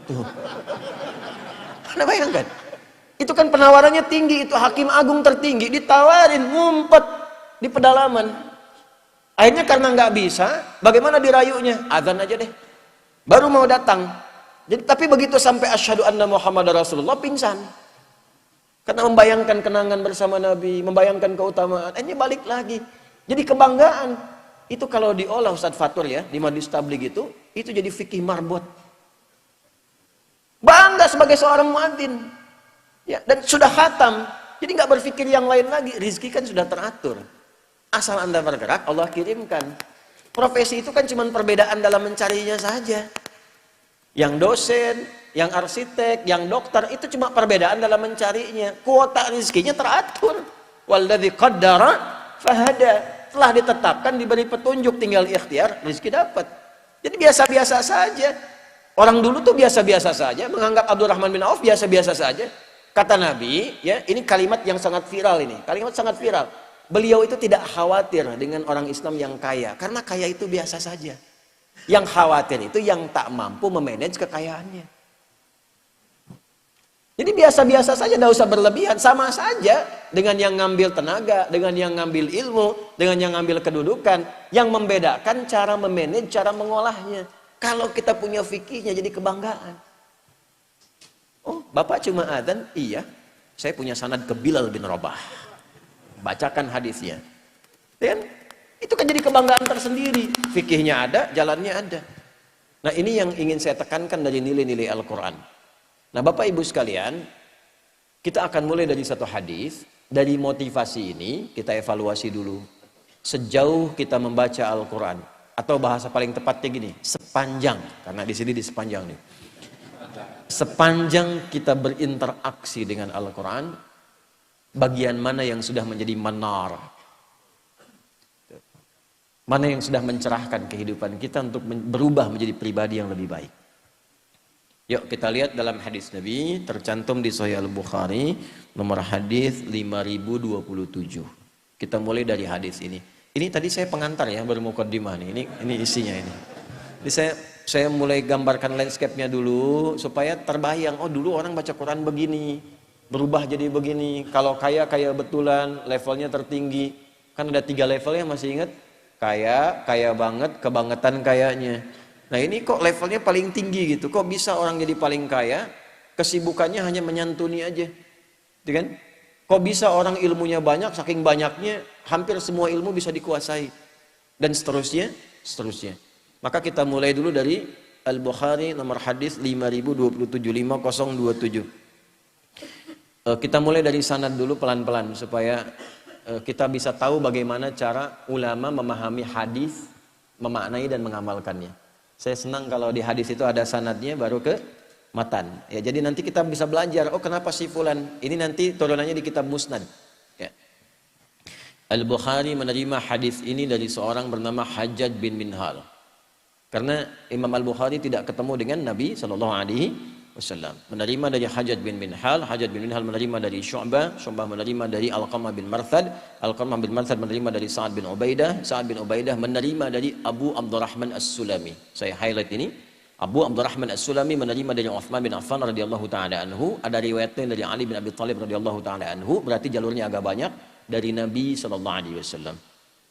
Tuh. Anda bayangkan, itu kan penawarannya tinggi, itu hakim agung tertinggi, ditawarin, ngumpet di pedalaman. Akhirnya karena nggak bisa, bagaimana dirayunya? Azan aja deh. Baru mau datang. Jadi tapi begitu sampai asyhadu anna Muhammadar Rasulullah, pingsan. Karena membayangkan kenangan bersama Nabi, membayangkan keutamaan. Ini balik lagi. Jadi kebanggaan. Itu kalau diolah Ustadz Fatur ya, di Majelis Tabligh itu jadi fikih marbot. Bangga sebagai seorang muadzin, ya, dan sudah khatam, jadi nggak berpikir yang lain lagi. Rizki kan sudah teratur, asal Anda bergerak Allah kirimkan. Profesi itu kan cuma perbedaan dalam mencarinya saja. Yang dosen, yang arsitek, yang dokter itu cuma perbedaan dalam mencarinya. Kuota rizkinya teratur. Walladzi qaddara fahada, telah ditetapkan, diberi petunjuk, tinggal ikhtiar, rizki dapat. Jadi biasa-biasa saja. Orang dulu tuh biasa-biasa saja, menganggap Abdurrahman bin Auf biasa-biasa saja. Kata Nabi, ya, ini kalimat yang sangat viral ini. Kalimat sangat viral. Beliau itu tidak khawatir dengan orang Islam yang kaya, karena kaya itu biasa saja. Yang khawatir itu yang tak mampu memanage kekayaannya. Jadi biasa-biasa saja, tidak usah berlebihan. Sama saja dengan yang ngambil tenaga, dengan yang ngambil ilmu, dengan yang ngambil kedudukan. Yang membedakan cara memanage, cara mengolahnya. Kalau kita punya fikihnya jadi kebanggaan. Oh, Bapak cuma adzan? Iya. Saya punya sanad ke Bilal bin Rabah. Bacakan hadisnya. Dan itu kan jadi kebanggaan tersendiri. Fikihnya ada, jalannya ada. Nah, ini yang ingin saya tekankan dari nilai-nilai Al-Quran. Nah, Bapak Ibu sekalian, kita akan mulai dari satu hadis. Dari motivasi ini kita evaluasi dulu. Sejauh kita membaca Al-Quran, atau bahasa paling tepatnya gini, sepanjang, karena di sini di sepanjang nih. Sepanjang kita berinteraksi dengan Al-Quran, bagian mana yang sudah menjadi manar? Mana yang sudah mencerahkan kehidupan kita untuk berubah menjadi pribadi yang lebih baik? Yuk kita lihat dalam hadis Nabi, tercantum di Sahih Al-Bukhari, nomor hadis 5027. Kita mulai dari hadis ini. Ini tadi saya pengantar ya, bermukaddimah nih. Ini isinya ini. Jadi saya mulai gambarkan landscape-nya dulu supaya terbayang, oh dulu orang baca Quran begini, berubah jadi begini. Kalau kaya betulan, levelnya tertinggi. Kan ada 3 levelnya, masih ingat? Kaya banget, kebangetan kayanya. Nah, ini kok levelnya paling tinggi gitu. Kok bisa orang jadi paling kaya? Kesibukannya hanya menyantuni aja. Gitu kan? Kok bisa orang ilmunya banyak, saking banyaknya hampir semua ilmu bisa dikuasai. Dan seterusnya. Maka kita mulai dulu dari Al-Bukhari nomor hadis 5027, 5027. Kita mulai dari sanad dulu pelan-pelan supaya kita bisa tahu bagaimana cara ulama memahami hadis, memaknai dan mengamalkannya. Saya senang kalau di hadis itu ada sanadnya baru ke matan. Ya, jadi nanti kita bisa belajar, oh kenapa si fulan? Ini nanti turunannya di kitab Musnad. Ya. Al-Bukhari menerima hadis ini dari seorang bernama Hajjaj bin Minhal. Karena Imam Al-Bukhari tidak ketemu dengan Nabi SAW. Menerima dari Hajjaj bin Minhal, Hajjaj bin Minhal menerima dari Syu'bah menerima dari Alqamah bin Marthad, Alqamah bin Marthad menerima dari Sa'ad bin Ubaidah, Sa'ad bin Ubaidah menerima dari Abu Abdurrahman As-Sulami. Saya highlight ini. Abu Abdurrahman As-Sulami menerima dari Uthman bin Affan radhiyallahu taala anhu. Ada riwayatnya dari Ali bin Abi Thalib radhiyallahu taala anhu, berarti jalurnya agak banyak dari Nabi sallallahu alaihi wasallam.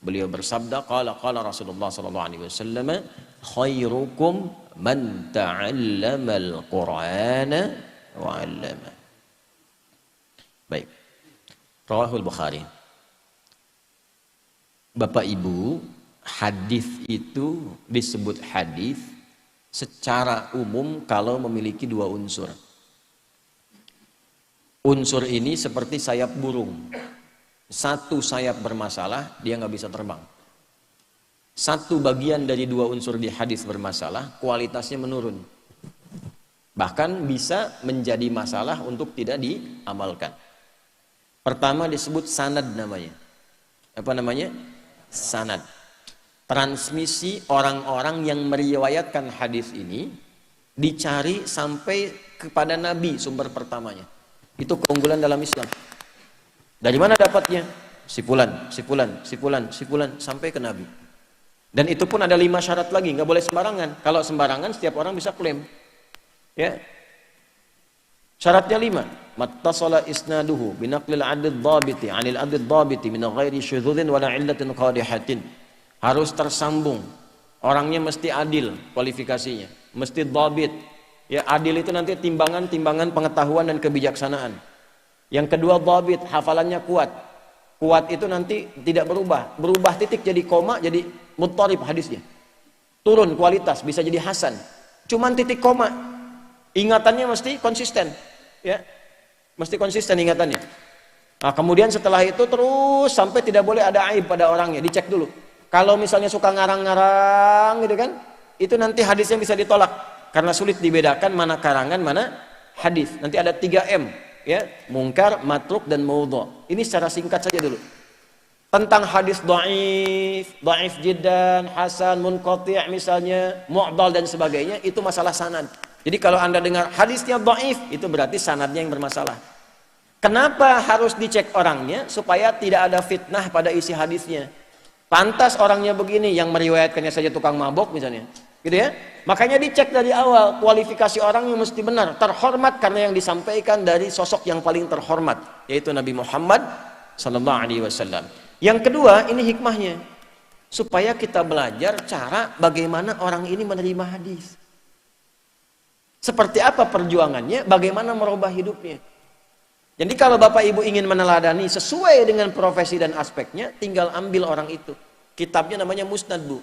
Beliau bersabda, qala Rasulullah sallallahu alaihi wasallam, khairukum man ta'allama al-Qur'ana wa 'allama. Baik. Rawahul Bukhari. Bapak Ibu, hadis itu disebut hadis secara umum kalau memiliki 2 unsur. Unsur ini seperti sayap burung. Satu sayap bermasalah, dia nggak bisa terbang. Satu bagian dari 2 unsur di hadis bermasalah, kualitasnya menurun. Bahkan bisa menjadi masalah untuk tidak diamalkan. Pertama disebut sanad namanya. Apa namanya? Sanad. Transmisi orang-orang yang meriwayatkan hadis ini dicari sampai kepada Nabi sumber pertamanya. Itu keunggulan dalam Islam. Dari mana dapatnya? Si fulan sampai ke Nabi. Dan itu pun ada 5 syarat lagi, nggak boleh sembarangan. Kalau sembarangan setiap orang bisa klaim. Ya. Syaratnya 5. Mattasala isnaduhu binaqlil 'adid dhabiti 'anil 'adid dhabiti min ghairi syudzudin wala 'illatin qadihatin. Harus tersambung. Orangnya mesti adil kualifikasinya, mesti dhabit. Ya, adil itu nanti timbangan pengetahuan dan kebijaksanaan. Yang kedua dhabit, hafalannya kuat. Kuat itu nanti tidak berubah. Berubah titik jadi koma, jadi muttarib hadisnya. Turun kualitas, bisa jadi hasan. Cuman titik koma. Ingatannya mesti konsisten. Ya. Mesti konsisten ingatannya. Nah, kemudian setelah itu terus sampai tidak boleh ada aib pada orangnya, dicek dulu. Kalau misalnya suka ngarang-ngarang gitu kan, itu nanti hadisnya bisa ditolak karena sulit dibedakan mana karangan, mana hadis. Nanti ada 3M, ya, mungkar, matruk dan maudhu'. Ini secara singkat saja dulu. Tentang hadis dhaif jiddan, hasan, munqati' misalnya, mu'dal dan sebagainya, itu masalah sanad. Jadi kalau Anda dengar hadisnya dhaif, itu berarti sanadnya yang bermasalah. Kenapa harus dicek orangnya? Supaya tidak ada fitnah pada isi hadisnya. Pantas orangnya begini, yang meriwayatkannya saja tukang mabok misalnya, gitu ya. Makanya dicek dari awal, kualifikasi orangnya mesti benar, terhormat karena yang disampaikan dari sosok yang paling terhormat, yaitu Nabi Muhammad sallallahu alaihi wasallam. Yang kedua, ini hikmahnya, supaya kita belajar cara bagaimana orang ini menerima hadis. Seperti apa perjuangannya, bagaimana merubah hidupnya. Jadi kalau Bapak Ibu ingin meneladani sesuai dengan profesi dan aspeknya, tinggal ambil orang itu. Kitabnya namanya Musnad, Bu.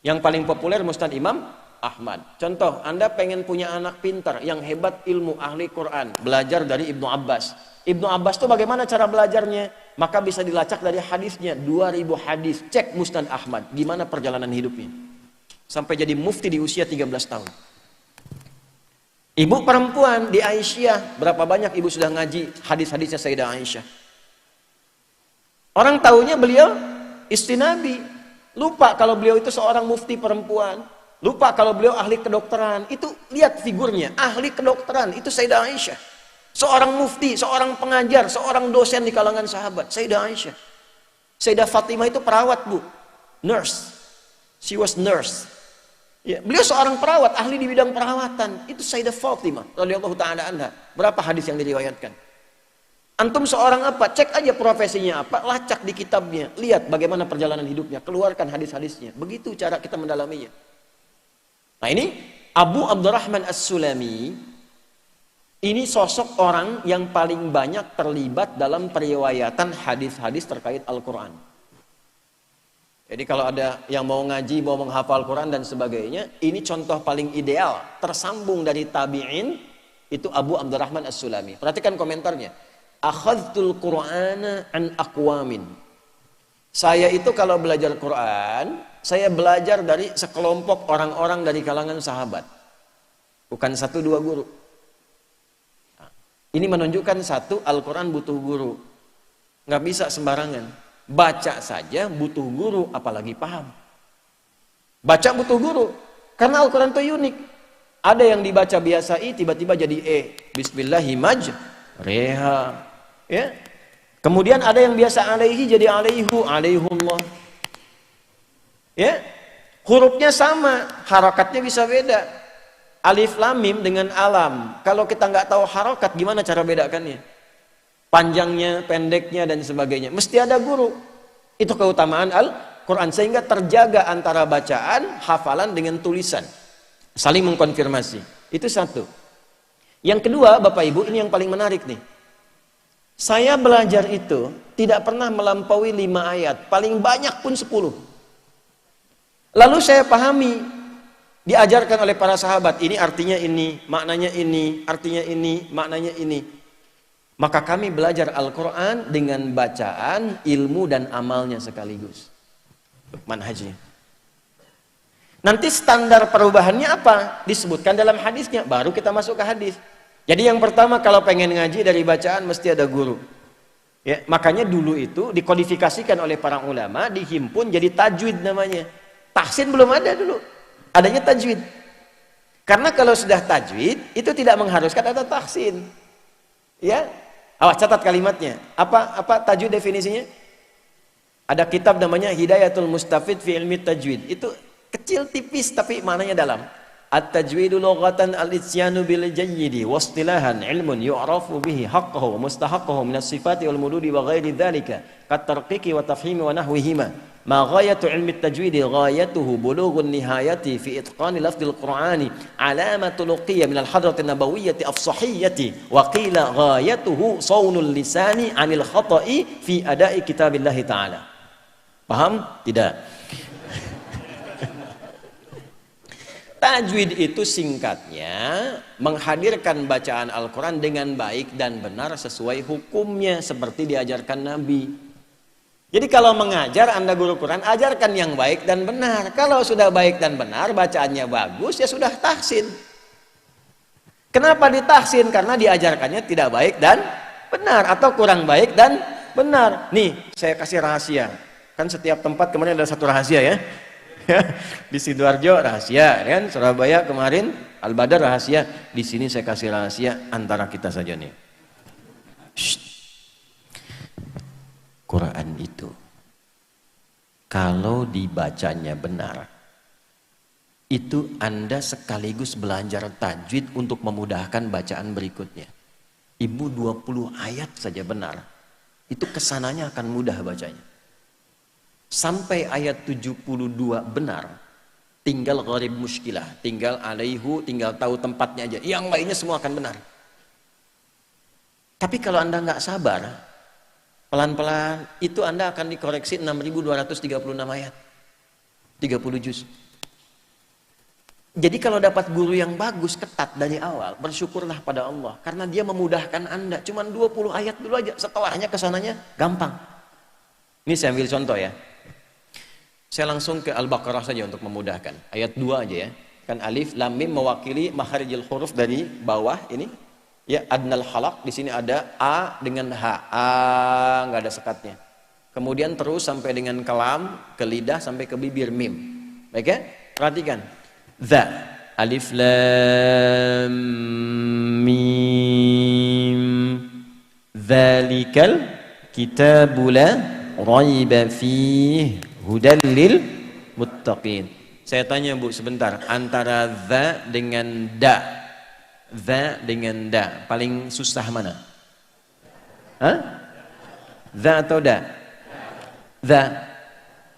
Yang paling populer Musnad Imam Ahmad. Contoh, Anda pengen punya anak pintar, yang hebat ilmu, ahli Quran, belajar dari Ibnu Abbas. Ibnu Abbas itu bagaimana cara belajarnya? Maka bisa dilacak dari hadisnya, 2000 hadis. Cek Musnad Ahmad, gimana perjalanan hidupnya. Sampai jadi mufti di usia 13 tahun. Ibu perempuan di Aisyah, berapa banyak ibu sudah ngaji hadis-hadisnya Sayyidah Aisyah. Orang tahunya beliau istri Nabi. Lupa kalau beliau itu seorang mufti perempuan. Lupa kalau beliau ahli kedokteran. Itu lihat figurnya, ahli kedokteran, itu Sayyidah Aisyah. Seorang mufti, seorang pengajar, seorang dosen di kalangan sahabat, Sayyidah Aisyah. Sayyidah Fatimah itu perawat, Bu. Nurse. She was nurse. Ya, beliau seorang perawat, ahli di bidang perawatan. Itu Sayyidah Fatimah radhiyallahu taala anha. Berapa hadis yang diriwayatkan? Antum seorang apa? Cek aja profesinya apa, lacak di kitabnya, lihat bagaimana perjalanan hidupnya, keluarkan hadis-hadisnya. Begitu cara kita mendalaminya. Nah, ini Abu Abdurrahman As-Sulami, ini sosok orang yang paling banyak terlibat dalam periwayatan hadis-hadis terkait Al-Quran. Jadi kalau ada yang mau ngaji, mau menghafal Quran dan sebagainya, ini contoh paling ideal, tersambung dari tabi'in, itu Abu Abdurrahman As-Sulami. Perhatikan komentarnya. Akhadtul Qur'ana an aqwamin. Saya itu kalau belajar Quran, saya belajar dari sekelompok orang-orang dari kalangan sahabat. Bukan 1-2 guru. Nah, ini menunjukkan satu, Al-Quran butuh guru. Nggak bisa sembarangan. Baca saja butuh guru, apalagi paham. Baca butuh guru, karena Al-Quran itu unik. Ada yang dibaca biasa tiba-tiba jadi Bismillahirrahmanirrahim. Ya. Kemudian ada yang biasa alaihi jadi alaihullah. Ya. Hurufnya sama, harakatnya bisa beda. Alif lam mim dengan alam. Kalau kita nggak tahu harakat, gimana cara bedakannya? Panjangnya, pendeknya dan sebagainya. Mesti ada guru. Itu keutamaan Al-Quran, sehingga terjaga antara bacaan, hafalan dengan tulisan, saling mengkonfirmasi. Itu satu. Yang kedua, Bapak Ibu, ini yang paling menarik nih. Saya belajar itu tidak pernah melampaui 5 ayat, paling banyak pun 10. Lalu saya pahami, diajarkan oleh para sahabat, ini artinya ini, maknanya ini, artinya ini, maknanya ini. Maka kami belajar Al-Quran dengan bacaan, ilmu dan amalnya sekaligus. Manhajnya. Nanti standar perubahannya apa? Disebutkan dalam hadisnya, baru kita masuk ke hadis. Jadi yang pertama kalau pengen ngaji dari bacaan mesti ada guru. Ya, makanya dulu itu dikodifikasikan oleh para ulama, dihimpun jadi tajwid namanya. Tahsin belum ada dulu. Adanya tajwid. Karena kalau sudah tajwid itu tidak mengharuskan ada tahsin. Ya. Awas catat kalimatnya. Apa tajwid definisinya? Ada kitab namanya Hidayatul Mustafid fi Ilmi Tajwid. Itu kecil tipis tapi maknanya dalam. At-tajwidu lughatan al-isyanu bil jayyidi wastilahan ilmun yu'rafu bihi haqqahu wa mustahaqqahu min as-sifati wal mududi wa ghairi dhalika kat tarqiqi wa tafhimi wa nahwihima. Ma ghayatu ilmi at-tajwidi ghayatuhu bulughun nihayati fi itqani lafdhil qur'ani alamatul luqiyya min al-hadrati nabawiyyati as-sahiyyati wa qila ghayatuhu sawnul lisani 'anil khata'i fi ada'i kitabillahi ta'ala. Paham? Tidak. Tajwid itu singkatnya menghadirkan bacaan Al-Quran dengan baik dan benar sesuai hukumnya seperti diajarkan Nabi. Jadi kalau mengajar Anda guru Quran, ajarkan yang baik dan benar. Kalau sudah baik dan benar, bacaannya bagus, ya sudah tahsin. Kenapa ditahsin? Karena diajarkannya tidak baik dan benar atau kurang baik dan benar. Nih, saya kasih rahasia. Kan setiap tempat kemarin ada satu rahasia ya. Di Sidoarjo rahasia, kan? Surabaya kemarin Al-Badar rahasia. Di sini saya kasih rahasia antara kita saja nih. Shh. Quran itu kalau dibacanya benar, itu Anda sekaligus belajar tajwid untuk memudahkan bacaan berikutnya. Ibu 20 ayat saja benar, itu kesananya akan mudah bacanya. Sampai ayat 72 benar, tinggal gharib muskilah, tinggal alaihu, tinggal tahu tempatnya aja. Yang lainnya semua akan benar. Tapi kalau Anda nggak sabar, pelan-pelan, itu Anda akan dikoreksi 6.236 ayat. 30 juz. Jadi kalau dapat guru yang bagus, ketat dari awal, bersyukurlah pada Allah. Karena dia memudahkan Anda. Cuman 20 ayat dulu aja, setelahnya kesananya gampang. Ini saya ambil contoh ya. Saya langsung ke Al-Baqarah saja untuk memudahkan. Ayat 2 aja ya. Kan alif, lam, mim mewakili makharijil huruf dari bawah ini. Ya, adnal halaq, di sini ada a dengan h. A nggak ada sekatnya. Kemudian terus sampai dengan kelam, ke lidah sampai ke bibir mim. Baik ya? Perhatikan. Dza, alif lam mim. Dzalikal kitabul la raiba fihi hudal lil muttaqin. Saya tanya Bu sebentar, antara dza dengan da, dza dengan da, paling susah mana? Hah? Dza atau da? Dza.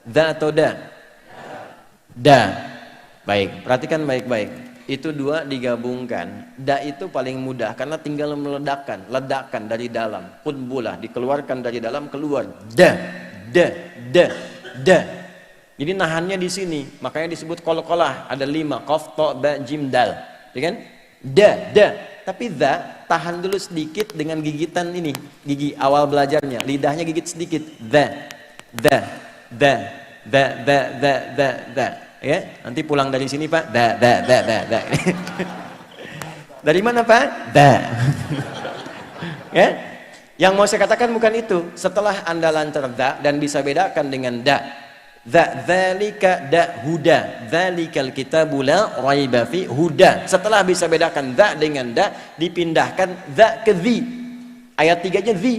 Dza atau da? Da. Baik, perhatikan baik-baik. Itu dua digabungkan. Da itu paling mudah karena tinggal meledakkan, ledakan dari dalam. Qutbulah, dikeluarkan dari dalam, keluar. Da, da, da. Da. Jadi nahannya di sini, makanya disebut qalqalah. Ada 5, qaf, ta, ba, jim, dal. Ya kan? Da, da. Tapi za tahan dulu sedikit dengan gigitan ini, gigi awal belajarnya, lidahnya gigit sedikit. Da, da, da, da, da, da, da, da. Ya, nanti pulang dari sini Pak, da, da, da, da, da. Dari mana Pak? Da. Ya. Yang mau saya katakan bukan itu. Setelah Anda lancar da dan bisa bedakan dengan da, dzalika da huda, dzalikal kitabul la raiba fi huda. Setelah bisa bedakan da dengan da, dipindahkan da ke dzi. Ayat 3-nya dzi.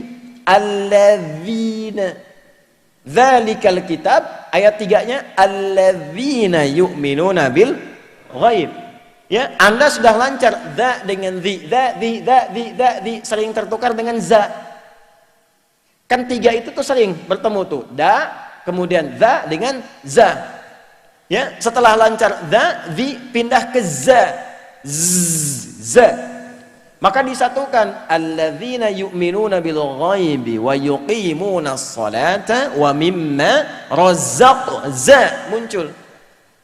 Alladzina. Dzalikal kitab, ayat 3-nya alladzina yu'minuna bil ghaib. Ya, Anda sudah lancar da dengan dzi, dzi, sering tertukar dengan za. Kan 3 itu tuh sering bertemu tuh, da, kemudian za dengan za. Ya, setelah lancar da, dzi pindah ke za. Za. Maka disatukan alladzina yu'minuna bil ghaibi wa yuqimunas salata wa mimma razaq. Za muncul.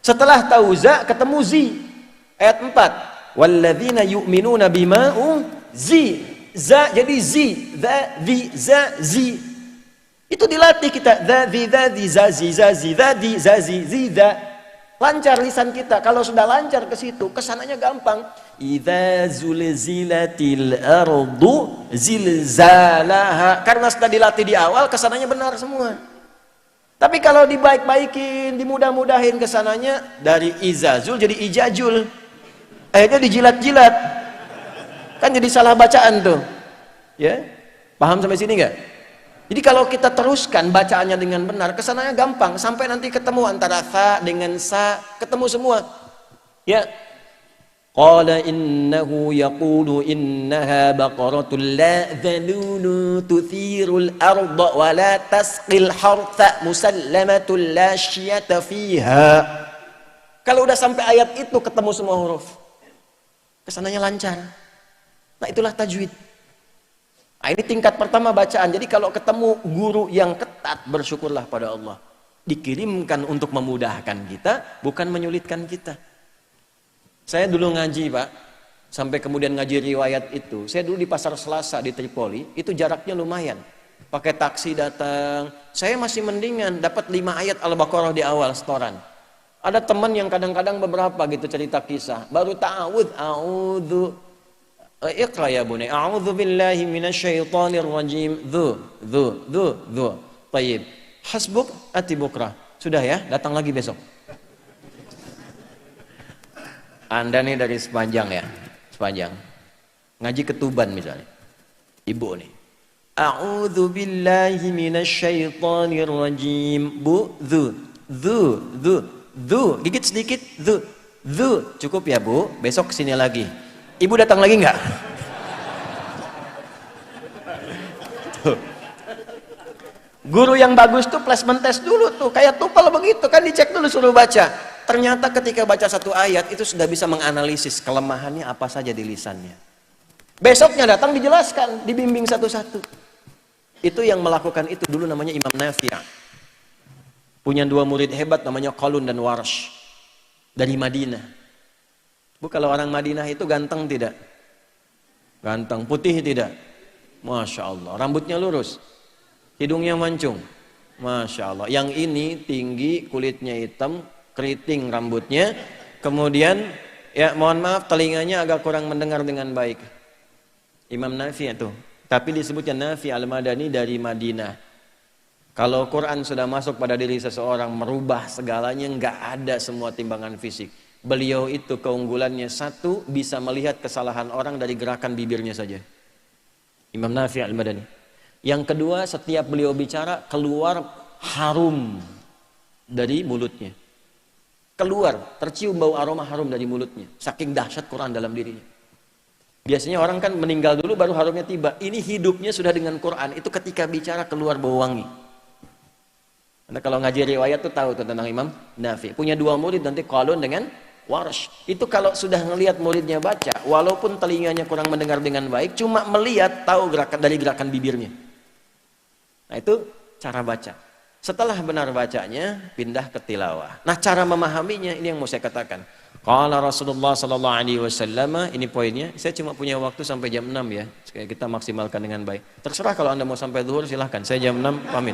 Setelah tahu za ketemu zi. Ayat 4. Walladzina yu'minuna bima zi. Za jadi zi, dza, dzi, za, zi. Itu dilatih kita. Dza, dzi, za, zi, za, zi, za, zi, za, zi, zi, za. Lancar lisan kita. Kalau sudah lancar ke situ, kesananya gampang. Idza zulzilatil ardu zilzalaha. Karena sudah dilatih di awal, kesananya benar semua. Tapi kalau dibaik-baikin, dimudah-mudahin kesananya dari izazul jadi ijajul. Akhirnya dijilat-jilat. Kan jadi salah bacaan tuh. Ya? Paham sampai sini enggak? Jadi kalau kita teruskan bacaannya dengan benar, kesananya gampang sampai nanti ketemu antara sa dengan sa, ketemu semua. Ya. Qala innahu yaqulu innaha baqaratun la dhalulu tuthirul arda wa la tasqil hartha musallamatun la syiyata fiha. Kalau udah sampai ayat itu ketemu semua huruf, kesananya lancar. Nah, itulah tajwid. Nah, ini tingkat pertama bacaan. Jadi kalau ketemu guru yang ketat, bersyukurlah pada Allah. Dikirimkan untuk memudahkan kita, bukan menyulitkan kita. Saya dulu ngaji, Pak, sampai kemudian ngaji riwayat itu. Saya dulu di Pasar Selasa di Tripoli, itu jaraknya lumayan. Pakai taksi datang, saya masih mendingan dapat 5 ayat Al-Baqarah di awal setoran. Ada teman yang kadang-kadang beberapa gitu cerita kisah, baru ta'awudz, a'udzu Iqra ya bunai. A'udzu billahi minasyaitonir rajim. Dzu. Baik. Hasbuk ati bukra. Sudah ya, datang lagi besok. Anda nih dari sepanjang ya. Sepanjang. Ngaji ke Tuban misalnya. Ibu nih. A'udzu billahi minasyaitonir rajim. Bu, dzu. Gigit sedikit, dzu. Cukup ya, Bu. Besok kesini lagi. Ibu datang lagi enggak? Guru yang bagus tuh placement test dulu tuh, kayak tupel begitu kan, dicek dulu suruh baca. Ternyata ketika baca satu ayat itu sudah bisa menganalisis kelemahannya apa saja di lisannya. Besoknya datang dijelaskan, dibimbing satu-satu. Itu yang melakukan itu dulu namanya Imam Nafi'. Punya 2 murid hebat namanya Qalun dan Warsh dari Madinah. Bu, kalau orang Madinah itu ganteng tidak? Ganteng, putih tidak? Masya Allah, rambutnya lurus, hidungnya mancung, Masya Allah. Yang ini tinggi, kulitnya hitam, keriting rambutnya, kemudian ya mohon maaf telinganya agak kurang mendengar dengan baik. Imam Nafi' itu, tapi disebutnya Nafi' al-Madani dari Madinah. Kalau Quran sudah masuk pada diri seseorang, merubah segalanya, nggak ada semua timbangan fisik. Beliau itu keunggulannya satu, bisa melihat kesalahan orang dari gerakan bibirnya saja. Imam Nafi' al-Madani. Yang kedua, setiap beliau bicara keluar harum dari mulutnya. Keluar, tercium bau aroma harum dari mulutnya. Saking dahsyat Quran dalam dirinya. Biasanya orang kan meninggal dulu baru harumnya tiba. Ini hidupnya sudah dengan Quran. Itu ketika bicara keluar bau wangi. Anda kalau ngaji riwayat tuh tahu tuh tentang Imam Nafi'. Punya 2 murid nanti Qalun dengan Warsh. Itu kalau sudah ngelihat muridnya baca, walaupun telinganya kurang mendengar dengan baik, cuma melihat tahu gerakan dari gerakan bibirnya. Nah, itu cara baca. Setelah benar bacanya, pindah ke tilawah. Nah, cara memahaminya ini yang mau saya katakan. Qala Rasulullah sallallahu alaihi wasallam, ini poinnya. Saya cuma punya waktu sampai jam 6 ya. Supaya kita maksimalkan dengan baik. Terserah kalau Anda mau sampai zuhur silahkan. Saya jam 6 pamit.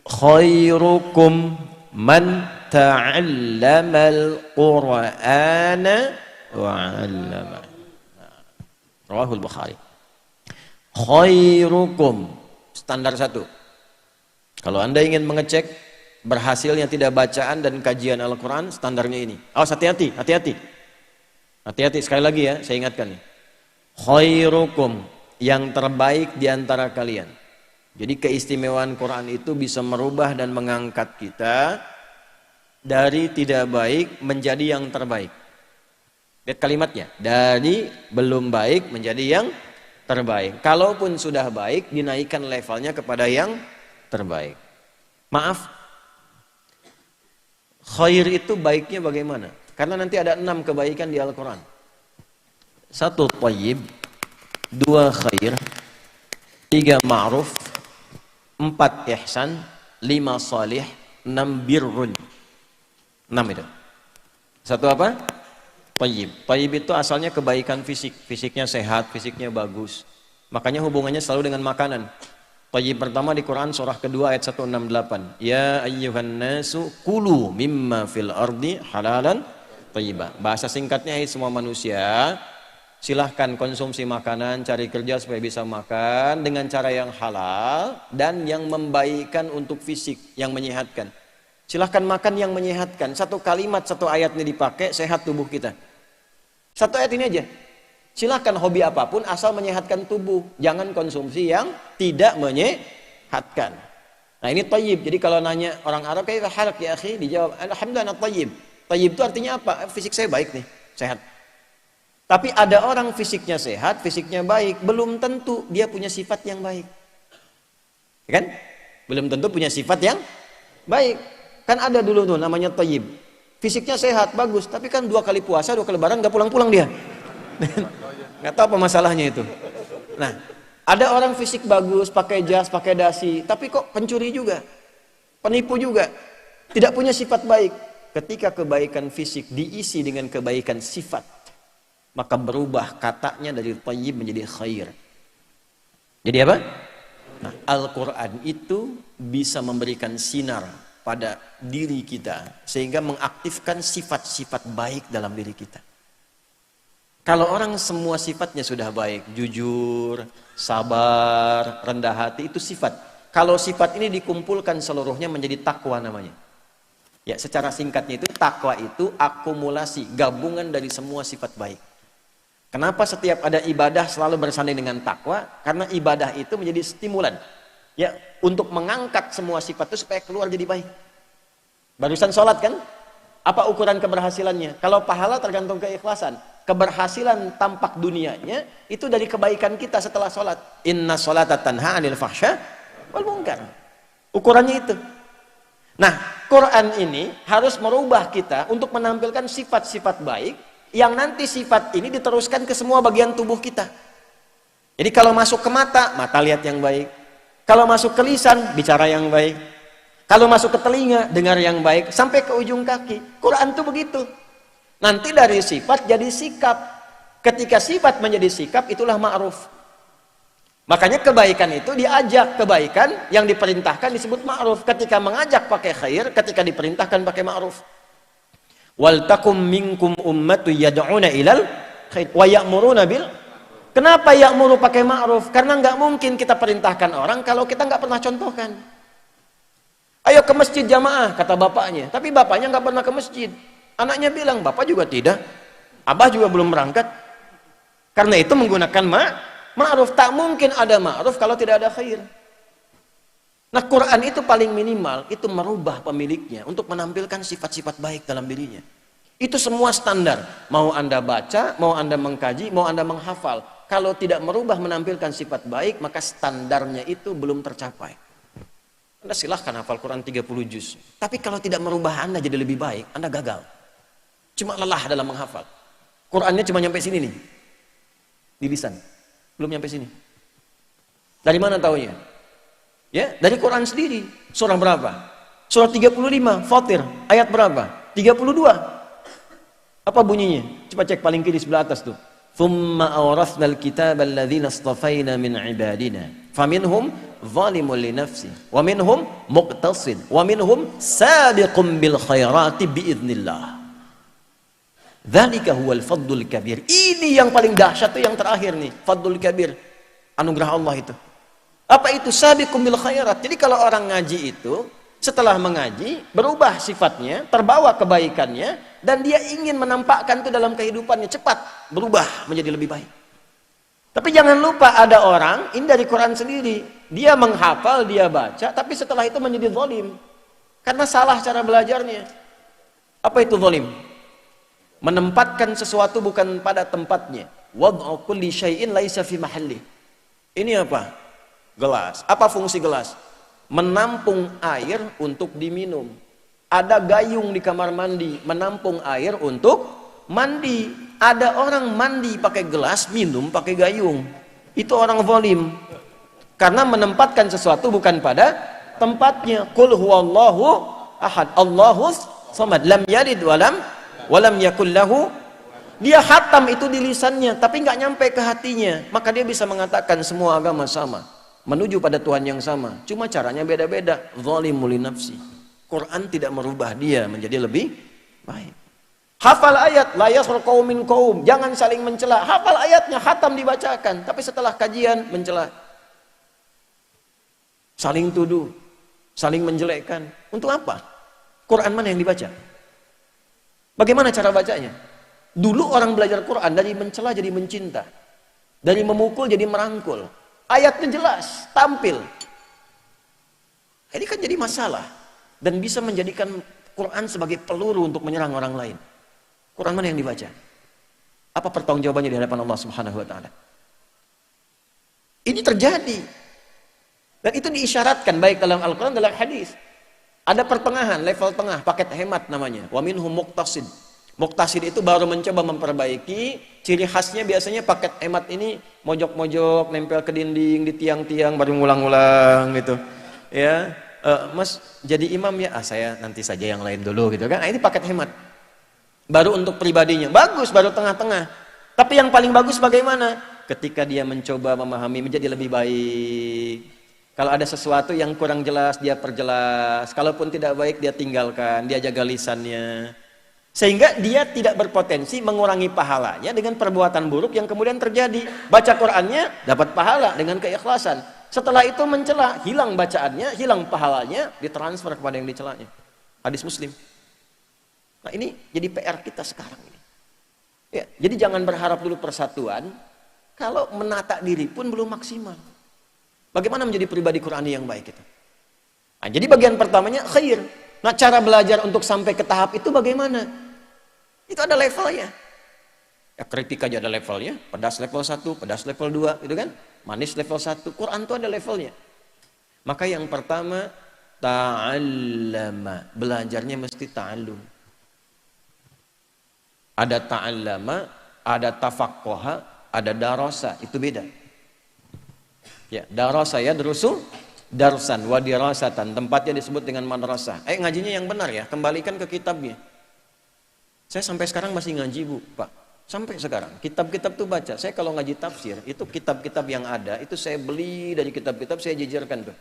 Khairukum man ta'allamal Qur'ana wa 'allama. Rawahul Bukhari. Khairukum, standar 1. Kalau Anda ingin mengecek berhasilnya tidak bacaan dan kajian Al-Quran, standarnya ini. Awas, hati-hati. Hati-hati, sekali lagi ya, saya ingatkan. Khairukum, yang terbaik di antara kalian. Jadi keistimewaan Quran itu bisa merubah dan mengangkat kita dari tidak baik menjadi yang terbaik. Lihat kalimatnya, dari belum baik menjadi yang terbaik. Kalaupun sudah baik, dinaikkan levelnya kepada yang terbaik. Maaf, khair itu baiknya bagaimana? Karena nanti ada 6 kebaikan di Al-Quran. 1 thayyib, 2 khair, 3 ma'ruf, 4 ihsan, 5 salih, 6 birrun. 6 itu. 1 apa? Thayyib. Thayyib itu asalnya kebaikan fisik. Fisiknya sehat, fisiknya bagus. Makanya hubungannya selalu dengan makanan. Thayyib pertama di Quran surah kedua ayat 168. Ya ayyuhan nasu kulu mimma fil ardi halalan thayyiba. Bahasa singkatnya, hai semua manusia, silahkan konsumsi makanan, cari kerja supaya bisa makan dengan cara yang halal dan yang membaikkan untuk fisik, yang menyehatkan. Silahkan makan yang menyehatkan. Satu kalimat, satu ayat ini dipakai, sehat tubuh kita. Satu ayat ini aja. Silahkan hobi apapun asal menyehatkan tubuh. Jangan konsumsi yang tidak menyehatkan. Nah ini thayyib. Jadi kalau nanya orang Arab, kayak halak ya akhi, dijawab alhamdulillah thayyib. Thayyib itu artinya apa? Fisik saya baik nih, sehat. Tapi ada orang fisiknya sehat, fisiknya baik, belum tentu dia punya sifat yang baik. Ya kan? Belum tentu punya sifat yang baik. Kan ada dulu tuh namanya thayyib. Fisiknya sehat, bagus, tapi kan 2 kali puasa, 2 kali lebaran nggak pulang-pulang dia. Nggak tahu apa masalahnya itu. Nah, ada orang fisik bagus, pakai jas, pakai dasi, tapi kok pencuri juga, penipu juga, tidak punya sifat baik. Ketika kebaikan fisik diisi dengan kebaikan sifat, maka berubah katanya dari thayyib menjadi khair. Jadi apa? Nah, Al-Quran itu bisa memberikan sinar pada diri kita sehingga mengaktifkan sifat-sifat baik dalam diri kita. Kalau orang semua sifatnya sudah baik, jujur, sabar, rendah hati, itu sifat. Kalau sifat ini dikumpulkan seluruhnya menjadi takwa namanya. Ya, secara singkatnya itu takwa itu akumulasi, gabungan dari semua sifat baik. Kenapa setiap ada ibadah selalu bersanding dengan takwa? Karena ibadah itu menjadi stimulan, ya, untuk mengangkat semua sifat itu supaya keluar jadi baik. Barusan sholat kan? Apa ukuran keberhasilannya? Kalau pahala tergantung keikhlasan. Keberhasilan tampak dunianya itu dari kebaikan kita setelah sholat. Inna sholata tanha 'anil fahsya wal munkar. Ukurannya itu. Nah, Quran ini harus merubah kita untuk menampilkan sifat-sifat baik yang nanti sifat ini diteruskan ke semua bagian tubuh kita. Jadi kalau masuk ke mata, mata lihat yang baik. Kalau masuk ke lisan, bicara yang baik. Kalau masuk ke telinga, dengar yang baik. Sampai ke ujung kaki. Quran itu begitu. Nanti dari sifat jadi sikap. Ketika sifat menjadi sikap, itulah ma'ruf. Makanya kebaikan itu diajak, kebaikan yang diperintahkan disebut ma'ruf. Ketika mengajak pakai khair, ketika diperintahkan pakai ma'ruf. Wal takum minkum ummatu yad'una ilal khair wa ya'muruna bil. Kenapa ya'muru pakai ma'ruf? Karena nggak mungkin kita perintahkan orang kalau kita nggak pernah contohkan. Ayo ke masjid jamaah, kata bapaknya. Tapi bapaknya nggak pernah ke masjid. Anaknya bilang, bapak juga tidak, abah juga belum berangkat. Karena itu menggunakan ma'ruf. Tak mungkin ada ma'ruf kalau tidak ada khair. Nah, Quran itu paling minimal, itu merubah pemiliknya untuk menampilkan sifat-sifat baik dalam dirinya. Itu semua standar. Mau Anda baca, mau Anda mengkaji, mau Anda menghafal. Kalau tidak merubah menampilkan sifat baik, maka standarnya itu belum tercapai. Anda silahkan hafal Quran 30 juz. Tapi kalau tidak merubah Anda jadi lebih baik, Anda gagal. Cuma lelah dalam menghafal. Qurannya cuma nyampe sini nih. Di lisan. Belum nyampe sini. Dari mana taunya? Ya, dari Quran sendiri. Surah berapa? Surah 35, Fatir. Ayat berapa? 32. Apa bunyinya? Coba cek paling kiri sebelah atas tuh. Thumma awrathnal kitaba alladhina istafaina min ibadina. Faminhum zalimun li nafsi. Wa minhum muqtasid. Wa minhum sabiqun bil khairati biidznillah. Dzalika huwal fadlul kabir. Ini yang paling dahsyat tuh yang terakhir nih, fadlul kabir. Anugerah Allah itu. Apa itu? Sabiqum bil khairat. Jadi kalau orang ngaji itu setelah mengaji berubah sifatnya, terbawa kebaikannya dan dia ingin menampakkan itu dalam kehidupannya, cepat berubah menjadi lebih baik. Tapi jangan lupa ada orang, ini dari Quran sendiri, dia menghafal, dia baca, tapi setelah itu menjadi zalim. Karena salah cara belajarnya. Apa itu zalim? Menempatkan sesuatu bukan pada tempatnya. Wad'u kulli syai'in laisa fi mahalli. Ini apa? Gelas. Apa fungsi gelas? Menampung air untuk diminum. Ada gayung di kamar mandi, menampung air untuk mandi. Ada orang mandi pakai gelas, minum pakai gayung. Itu orang zalim. Karena menempatkan sesuatu bukan pada tempatnya. Qul huwallahu ahad, Allahus samad, lam yalid walam yakul lahu. Dia khatam itu di lisannya tapi nggak nyampe ke hatinya, maka dia bisa mengatakan semua agama sama. menuju pada Tuhan yang sama. Cuma caranya beda-beda. Zalimul li nafsi. Quran tidak merubah dia menjadi lebih baik. Hafal ayat, la yaskhar qaumin qaum, jangan saling mencela. Hafal ayatnya, khatam dibacakan, tapi setelah kajian mencela. Saling tuduh, saling menjelekkan. Untuk apa? Quran mana yang dibaca? Bagaimana cara bacanya? Dulu orang belajar Quran dari mencela jadi mencinta. Dari memukul jadi merangkul. Ayatnya jelas, tampil. Ini kan jadi masalah. Dan bisa menjadikan Quran sebagai peluru untuk menyerang orang lain. Quran mana yang dibaca? Apa pertanggungjawabannya di hadapan Allah Subhanahu wa taala? Ini terjadi. Dan itu diisyaratkan baik dalam Al-Qur'an dalam hadis. Ada pertengahan, level tengah, paket hemat namanya. Wa minhum muqtasid. Muqtasid itu baru mencoba memperbaiki. Ciri khasnya biasanya paket hemat ini mojok-mojok, nempel ke dinding, di tiang-tiang, baru ngulang-ngulang gitu. Ya, Mas jadi imam ya? Saya nanti saja yang lain dulu gitu kan. Nah, ini paket hemat. Baru untuk pribadinya, bagus, baru tengah-tengah. Tapi yang paling bagus bagaimana? Ketika dia mencoba memahami menjadi lebih baik. Kalau ada sesuatu yang kurang jelas, dia perjelas. Kalaupun tidak baik, dia tinggalkan, dia jaga lisannya. Sehingga dia tidak berpotensi mengurangi pahalanya dengan perbuatan buruk yang kemudian terjadi. Baca Qur'annya, dapat pahala dengan keikhlasan. Setelah itu mencela, hilang bacaannya, hilang pahalanya, ditransfer kepada yang dicelanya. Hadis Muslim. Nah ini jadi PR kita sekarang ini. Ya, jadi jangan berharap dulu persatuan, kalau menata diri pun belum maksimal. Bagaimana menjadi pribadi Qurani yang baik itu? Nah, jadi bagian pertamanya khair. Nah cara belajar untuk sampai ke tahap itu bagaimana? Itu ada levelnya. Ya, kritik aja ada levelnya, pedas level 1, pedas level 2, gitu kan? Manis level 1, Quran itu ada levelnya. Maka yang pertama, ta'allama. Belajarnya mesti ta'allum. Ada ta'allama, ada tafaqqaha, ada darasa, itu beda. Ya, darasa ya darusu, darsan wa dirasatan, tempatnya disebut dengan madrasah. Ngajinya yang benar ya, kembalikan ke kitabnya. Saya sampai sekarang masih ngaji, Bu, Pak. Sampai sekarang, kitab-kitab tuh baca. Saya kalau ngaji tafsir, itu kitab-kitab yang ada, itu saya beli dari kitab-kitab, saya jejerkan tuh.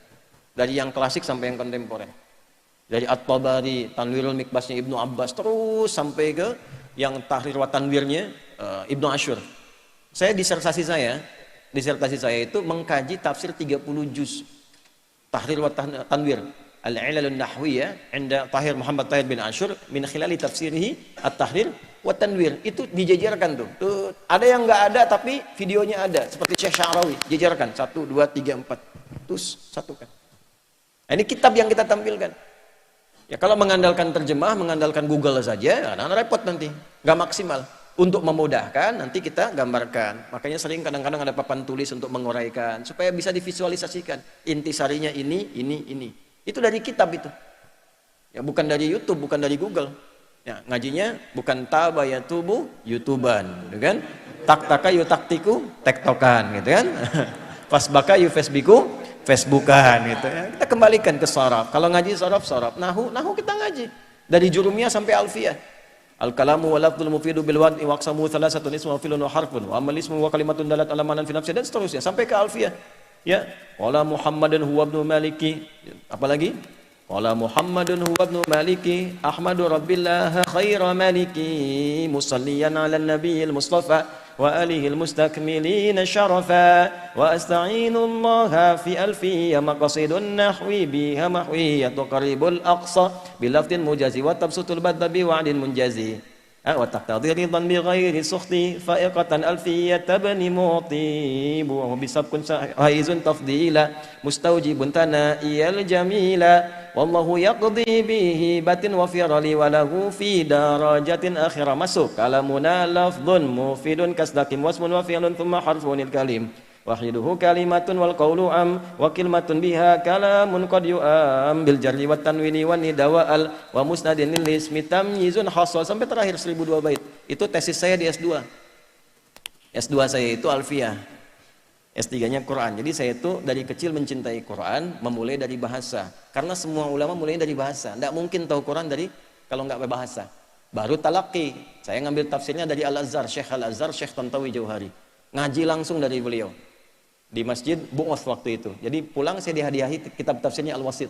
Dari yang klasik sampai yang kontemporer. Dari At-Tabari, Tanwirul Mikbasnya Ibnu Abbas, terus sampai ke yang Tahrir wa Tanwirnya Ibnu Asyur. Disertasi saya itu mengkaji tafsir 30 juz. Tahrir wa Tanwir, Al-Ilalun Nahwiyah, Inda Tahir Muhammad Tahir bin Asyur, min khilali tafsirihi At-Tahrir wa Tanwir. Itu dijejerkan tuh. Ada yang nggak ada tapi videonya ada. Seperti Syekh Sya'rawi, jejerkan 1, 2, 3, 4. Terus satukan. Nah, ini kitab yang kita tampilkan. Ya kalau mengandalkan terjemah, mengandalkan Google saja, nah repot nanti, nggak maksimal. Untuk memudahkan, nanti kita gambarkan. Makanya sering kadang-kadang ada papan tulis untuk menguraikan, supaya bisa divisualisasikan. Intisarinya ini. Itu dari kitab itu. Ya bukan dari YouTube, bukan dari Google. Ya ngajinya bukan tabayatubu YouTuban, gitu kan? Tak-taka yu taktiku, tektokan, gitu kan? Fasbaka yu Facebookan gitu ya. Kita kembalikan ke sharaf. Kalau ngaji sharaf, nahu kita ngaji dari jurumiyah sampai alfiyah. Al-kalamu wa lafdzul mufidu bil wad'i wa aqsamu thalathatun ismun wa filun wa harfun wa amal ismu wa kalimatun dalat ala manan fi nafsi dan seterusnya sampai ke alfiyah. Ya, qala Muhammadun huwa ibnu Maliki. Apalagi? Qala Muhammadun huwa ibnu Maliki, Ahmadu Rabbillah khaira maliki, musalliyan ala nabiyil Mustafa wa alihil mustakmilin syarafa wa asta'inullaha fi alfiyya maqasidun nahwi biha mahwiyatu qaribul aqsa bilaftin mujazi wa tabsutul badda biwa'din munjazi wa taqtadi ridan bi ghairi sukhti fa'iqatan alfiyya tabni mu'ti wa bisabkun haizun tafdila mustawjibun tana'iyal jamila wallahu yaqdi bihi batin wa firali walahu fi darajatin akhirah. Masuk kalamuna lafdhun mufidun kasdakim wasmun wa fi'lun thumma harfunil kalim wahiduhu kalimatun wal qawlu am wa kilmatun biha kalamun qad yu'am bil jarri wat tanwini wan nida wa al wa musnadin lil ismi tamyizun hasal sampai terakhir 1002 bait. Itu tesis saya di S2. S2 saya itu alfiyah, S3-nya Quran. Jadi saya itu dari kecil mencintai Quran, memulai dari bahasa. Karena semua ulama mulai dari bahasa. Tidak mungkin tahu Quran kalau nggak berbahasa. Baru talaqi. Saya ngambil tafsirnya dari Al-Azhar, Syekh Al-Azhar, Syekh Tantawi Jauhari. Ngaji langsung dari beliau. di Masjid Bu'oth waktu itu. Jadi pulang saya dihadiahi kitab tafsirnya Al-Wasit.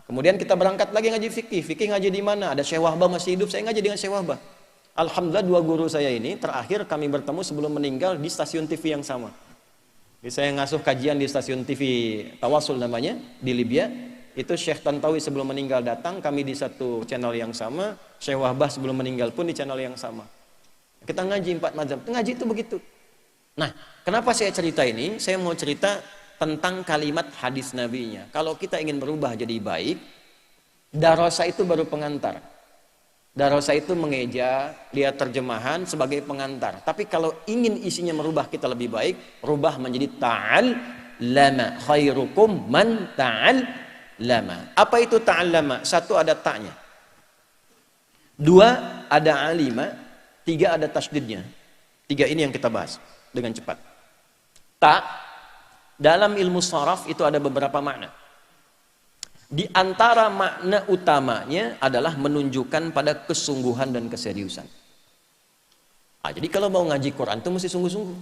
Kemudian kita berangkat lagi ngaji fikih. Fikih ngaji di mana? Ada Syekh Wahbah masih hidup, saya ngaji dengan Syekh Wahbah. Alhamdulillah dua guru saya ini terakhir kami bertemu sebelum meninggal di stasiun TV yang sama. Jadi saya ngasuh kajian di stasiun TV Tawasul namanya di Libya. Itu Syekh Tantawi sebelum meninggal datang, kami di satu channel yang sama. Syekh Wahbah sebelum meninggal pun di channel yang sama. Kita ngaji 4 mazhab. Ngaji itu begitu. Nah, kenapa saya cerita ini? Saya mau cerita tentang kalimat hadis nabinya. Kalau kita ingin berubah jadi baik, darasa itu baru pengantar. Darasa itu mengeja, lihat terjemahan sebagai pengantar. Tapi kalau ingin isinya merubah kita lebih baik, rubah menjadi ta'allama. Khairukum man ta'allama. Apa itu ta'allama? 1 ada ta'nya. 2 ada alima. 3 ada tasdidnya. 3 ini yang kita bahas dengan cepat. Ta dalam ilmu sharaf itu ada beberapa makna. Di antara makna utamanya adalah menunjukkan pada kesungguhan dan keseriusan. Jadi kalau mau ngaji Quran itu mesti sungguh-sungguh,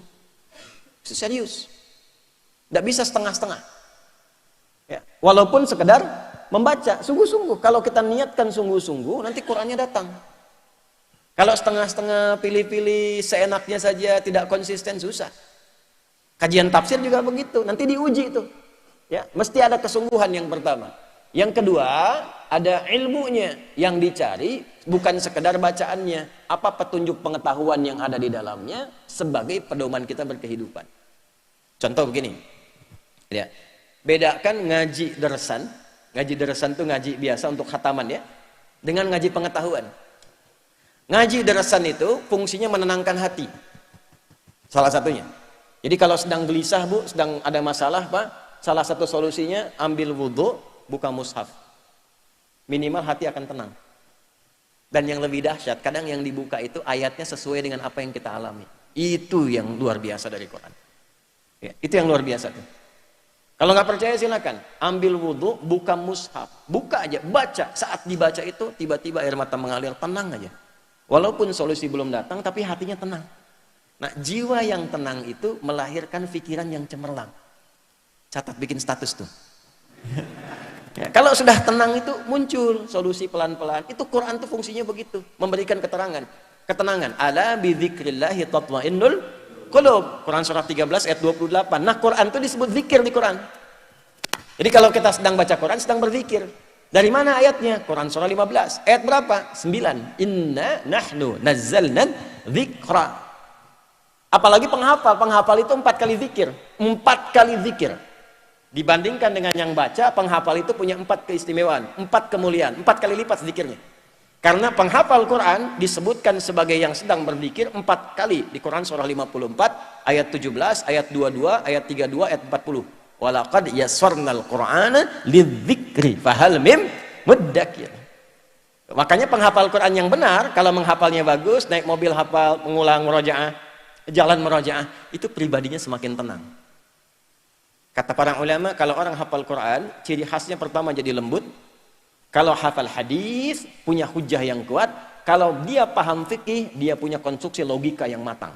mesti serius. Tidak bisa setengah-setengah. Ya, walaupun sekedar membaca sungguh-sungguh. Kalau kita niatkan sungguh-sungguh, nanti Qurannya datang. Kalau setengah-setengah, pilih-pilih, seenaknya saja, tidak konsisten, susah. Kajian tafsir juga begitu, nanti diuji itu. Ya, mesti ada kesungguhan yang pertama. Yang kedua, ada ilmunya yang dicari, bukan sekedar bacaannya. Apa petunjuk pengetahuan yang ada di dalamnya sebagai pedoman kita berkehidupan. Contoh begini. Ya. Bedakan ngaji darasan. Ngaji darasan itu ngaji biasa untuk khataman ya. Dengan ngaji pengetahuan. Ngaji darasan itu fungsinya menenangkan hati. Salah satunya. Jadi kalau sedang gelisah Bu, sedang ada masalah Pak, salah satu solusinya ambil wudhu, buka mushaf. Minimal hati akan tenang. Dan yang lebih dahsyat, kadang yang dibuka itu ayatnya sesuai dengan apa yang kita alami. Itu yang luar biasa dari Quran. Ya, itu yang luar biasa tuh. Kalau nggak percaya silakan, ambil wudhu, buka mushaf, buka aja, baca. Saat dibaca itu tiba-tiba air mata mengalir, tenang aja. Walaupun solusi belum datang, tapi hatinya tenang. Nah, jiwa yang tenang itu melahirkan pikiran yang cemerlang. Catat, bikin status tuh. Ya, kalau sudah tenang itu muncul solusi pelan-pelan. Itu Quran tuh fungsinya begitu, memberikan keterangan, ketenangan. Ala bidzikrillahi tatmainnul qulub. Quran surah 13 ayat 28. Nah, Quran itu disebut zikir di Quran. Jadi kalau kita sedang baca Quran, sedang berzikir. Dari mana ayatnya? Quran surah 15. Ayat berapa? 9. Inna nahnu nazzalna dzikra. Apalagi penghafal. Penghafal itu 4 kali zikir. 4 kali zikir. Dibandingkan dengan yang baca, penghafal itu punya 4 keistimewaan, 4 kemuliaan, 4 kali lipat zikirnya. Karena penghafal Quran disebutkan sebagai yang sedang berzikir 4 kali di Quran surah 54, ayat 17, ayat 22, ayat 32, ayat 40. Walaqad yassarnal Qur'ana lidzikri fahal mim muddakir. Makanya penghafal Quran yang benar, kalau menghafalnya bagus, naik mobil hafal, mengulang murojaah, jalan murojaah, itu pribadinya semakin tenang. Kata para ulama, kalau orang hafal Quran, ciri khasnya pertama jadi lembut. Kalau hafal hadis, punya hujah yang kuat. Kalau dia paham fikih, dia punya konstruksi logika yang matang.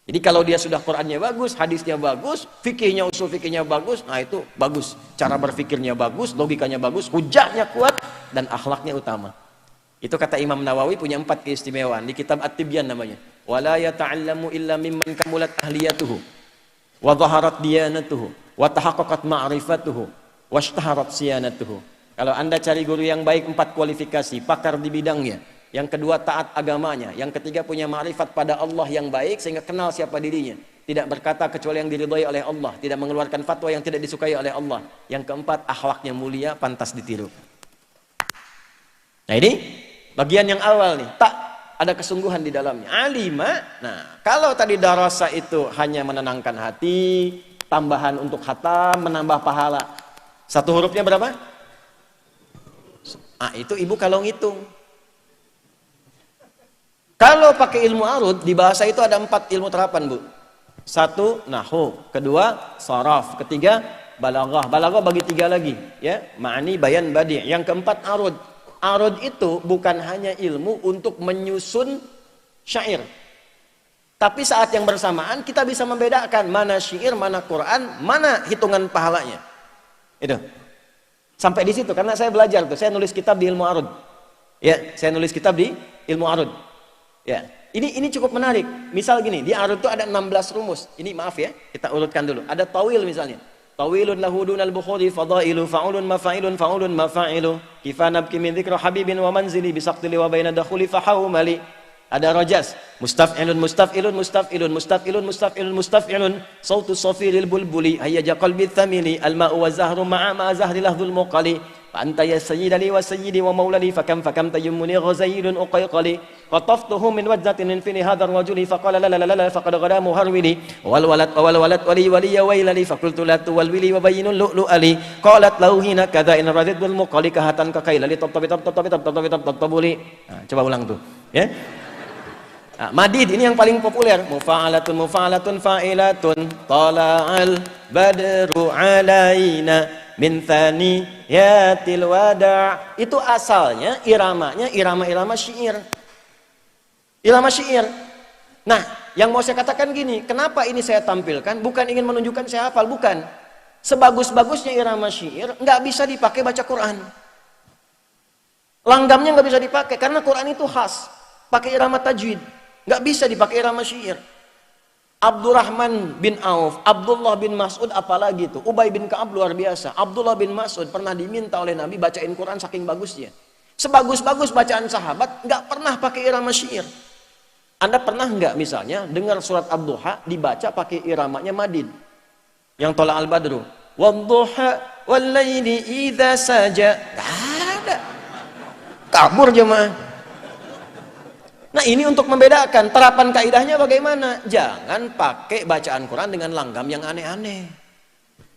Jadi kalau dia sudah Qurannya bagus, hadisnya bagus, fikihnya, usul fikihnya bagus, nah itu bagus. Cara berfikirnya bagus, logikanya bagus, hujahnya kuat, dan akhlaknya utama. Itu kata Imam Nawawi punya 4 keistimewaan. Di kitab At-Tibyan namanya. Wala yata'allamu illa mimman kamulat ahliyatuhu. Wa dhaharat diyanatuhu. Wa tahaqqaqat ma'rifatuhu. Wa ishtaharat siyanatuhu. Kalau Anda cari guru yang baik, 4 kualifikasi, pakar di bidangnya. Yang kedua, taat agamanya. Yang ketiga, punya ma'rifat pada Allah yang baik sehingga kenal siapa dirinya. Tidak berkata kecuali yang diridhai oleh Allah, tidak mengeluarkan fatwa yang tidak disukai oleh Allah. Yang keempat, akhlaknya mulia, pantas ditiru. Nah, ini bagian yang awal nih. Tak ada kesungguhan di dalamnya. Alima. Nah, kalau tadi darasa itu hanya menenangkan hati, tambahan untuk khatam, menambah pahala. 1 hurufnya berapa? Itu ibu kalau ngitung. Kalau pakai ilmu arud, di bahasa itu ada 4 ilmu terapan, Bu. 1, nahwu. Kedua, saraf. Ketiga, balaghah. Balaghah bagi 3 lagi. Ya, ma'ani, bayan, badi'. Yang keempat, arud. Arud itu bukan hanya ilmu untuk menyusun syair. Tapi saat yang bersamaan kita bisa membedakan mana syair, mana Quran, mana hitungan pahalanya. Itu. Sampai di situ karena saya belajar tuh, saya nulis kitab di ilmu arud. Ya, saya nulis kitab di ilmu arud. Ya. Ini cukup menarik. Misal gini, di arud itu ada 16 rumus. Ini maaf ya, kita urutkan dulu. Ada tawil misalnya. Tawilun lahudun al-bukhuri fadailu fa'ulun mafa'ilun fa'ulun mafa'ilu kifanabki min dzikra habibin wa manzili bisaqtili wa baina dakhuli fahawmali. Ada rojas, mustaf'ilun mustaf'ilun mustaf'ilun mustaf'ilun mustaf'ilun mustaf'ilun sautu safiril bulbuli hayya qalbi thamili al-ma'u wa zahru ma'a ma zahri lahdul muqali fa anta ya sayyidali wa sayyidi wa maulali fakam tayammuni ghazailun uqayqali qataftuhu min wajzatin min fini hadha ar-rajuli faqala la la la la faqad ghada muharwili wal walad wali wali ya wailali faqultu la tuwalwili wa bayyinun lu'lu'ali qalat lau hina kadha in radidul muqali kahatan kakailali tabtabuli. Coba ulang tuh ya. Madid ini yang paling populer. Mufa'alatun mufa'alatun fa'ilatun tala'al badru alaina min thaniyatil wada'. Itu asalnya iramanya irama-irama syair. Irama syair. Nah, yang mau saya katakan gini, kenapa ini saya tampilkan? Bukan ingin menunjukkan saya hafal, bukan. Sebagus-bagusnya irama syair nggak bisa dipakai baca Quran. Langgamnya nggak bisa dipakai karena Quran itu khas. Pakai irama tajwid. Nggak bisa dipakai irama syair. Abdurrahman bin Auf, Abdullah bin Mas'ud apalagi itu, Ubay bin Ka'ab luar biasa. Abdullah bin Mas'ud pernah diminta oleh Nabi bacain Quran saking bagusnya. Sebagus-bagus bacaan sahabat nggak pernah pakai irama syair. Anda pernah nggak misalnya dengar surat Ad-Duha dibaca pakai iramanya madid? Yang tola al-badru. Wadduha wal-laili idza saja. Nggak ada. Kabur jemaah. Nah ini untuk membedakan terapan kaidahnya bagaimana. Jangan pakai bacaan Quran dengan langgam yang aneh-aneh.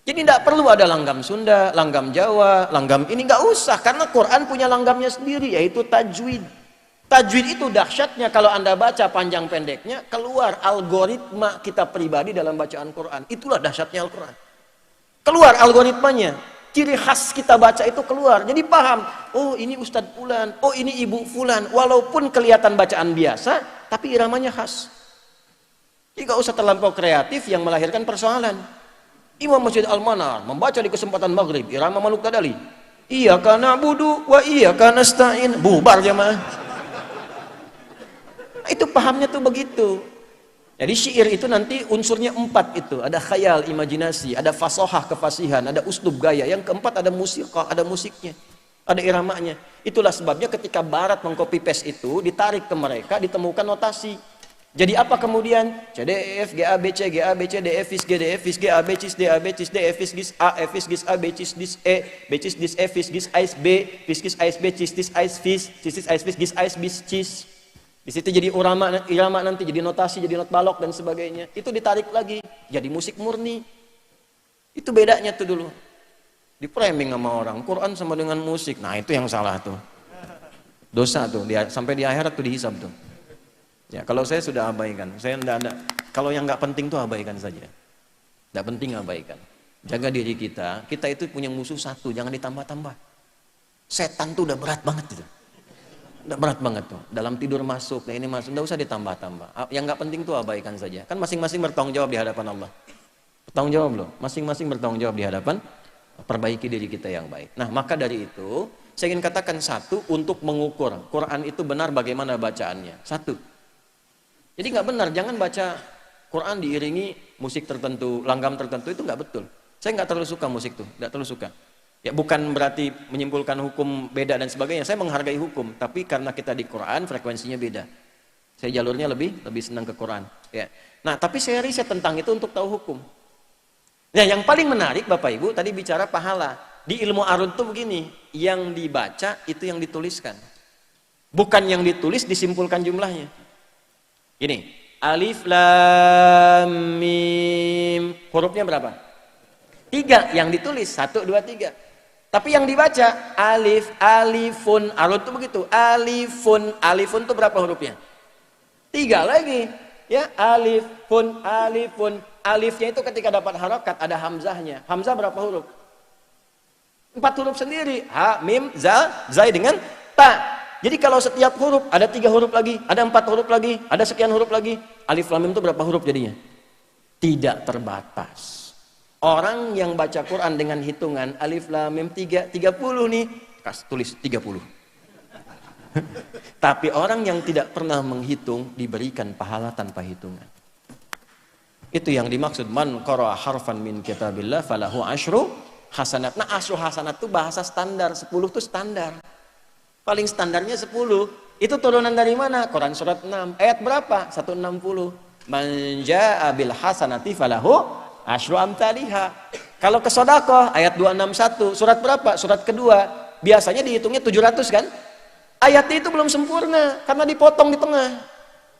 Jadi tidak perlu ada langgam Sunda, langgam Jawa, langgam ini nggak usah karena Quran punya langgamnya sendiri yaitu tajwid. Tajwid itu dahsyatnya kalau Anda baca panjang pendeknya keluar algoritma kita pribadi dalam bacaan Quran. Itulah dahsyatnya Al-Quran. Keluar algoritmanya. Ciri khas kita baca itu keluar. Jadi paham, oh ini Ustadz Fulan, oh ini Ibu Fulan. Walaupun kelihatan bacaan biasa, tapi iramanya khas. Jadi gak usah terlampau kreatif yang melahirkan persoalan. Imam Masjid Al-Manar membaca di kesempatan maghrib, irama Manuk Tadali. Iyyaka na'budu wa iyyaka nasta'in. Bubar jemaah. Itu pahamnya tuh begitu. Jadi syair itu nanti unsurnya 4 itu. Ada khayal, imajinasi, ada fasohah, kefasihan, ada usdub gaya. Yang keempat ada musikah, ada musiknya, ada iramanya. Itulah sebabnya ketika Barat mengcopy paste itu, ditarik ke mereka, ditemukan notasi. Jadi apa kemudian? C, D, E, F, G, A, B, C, G, A, B, C, D, E, Fis, G, D, E, Fis, G, A, B, Cis, D, A, B, Cis, D, E, Fis, Gis, A, E, Fis, Gis, A, B, Cis, Dis, E, B, Cis, Dis, E, Fis, Gis, Ais, B, Fis, Gis, Ais, B, Cis, Dis, Ais, Fis, Cis, Dis, Ais, Fis, Gis, Ais, Bis, Cis. Di situ jadi irama nanti jadi notasi, jadi not balok dan sebagainya. Itu ditarik lagi jadi musik murni. Itu bedanya tuh dulu. Di framing sama orang, Quran sama dengan musik. Nah, itu yang salah tuh. Dosa tuh sampai di akhirat tuh dihisab tuh. Ya, kalau saya sudah abaikan. Saya enggak ada. Kalau yang nggak penting tuh abaikan saja. Nggak penting abaikan. Jaga diri kita. Kita itu punya musuh satu, jangan ditambah-tambah. Setan tuh udah berat banget gitu. Udah berat banget tuh, dalam tidur masuk, ini masuk, nggak usah ditambah-tambah. Yang nggak penting tuh abaikan saja. Kan masing-masing bertanggung jawab di hadapan Allah. Bertanggung jawab loh, masing-masing bertanggung jawab di hadapan. Perbaiki diri kita yang baik. Nah maka dari itu, saya ingin katakan satu untuk mengukur Quran itu benar bagaimana bacaannya. Satu. Jadi nggak benar, jangan baca Quran diiringi musik tertentu, langgam tertentu itu nggak betul. Saya nggak terlalu suka musik tuh, nggak terlalu suka. Ya bukan berarti menyimpulkan hukum beda dan sebagainya. Saya menghargai hukum, tapi karena kita di Quran frekuensinya beda. Saya jalurnya lebih senang ke Quran. Ya. Nah, tapi saya riset tentang itu untuk tahu hukum. Nah, yang paling menarik Bapak Ibu tadi bicara pahala. Di ilmu arud tuh begini, yang dibaca itu yang dituliskan. Bukan yang ditulis disimpulkan jumlahnya. Ini, alif lam mim. Hurufnya berapa? 3 yang ditulis, 1, 2, 3. Tapi yang dibaca alif, alifun, arud itu begitu. Alifun, alifun itu berapa hurufnya? 3 lagi. Ya, alifun, alifun. Alifnya itu ketika dapat harokat ada hamzahnya. Hamzah berapa huruf? 4 huruf sendiri. Ha, mim, zal, zai dengan ta. Jadi kalau setiap huruf ada 3 huruf lagi, ada 4 huruf lagi, ada sekian huruf lagi, alif lam mim itu berapa huruf jadinya? Tidak terbatas. Orang yang baca Quran dengan hitungan alif lam mim 30 nih, tulis 30. Tapi orang yang tidak pernah menghitung diberikan pahala tanpa hitungan. Itu yang dimaksud man qara'a harfan min kitabillah falahu asyru hasanat. Nah, asyru hasanat itu bahasa standar, 10 itu standar. Paling standarnya 10. Itu turunan dari mana? Quran surat 6. Ayat berapa? 160. Man jaa'a bil hasanati falahu asyru amsalihha. Kalau ke sedekah ayat 261, surat berapa? Surat kedua. Biasanya dihitungnya 700 kan? Ayatnya itu belum sempurna karena dipotong di tengah.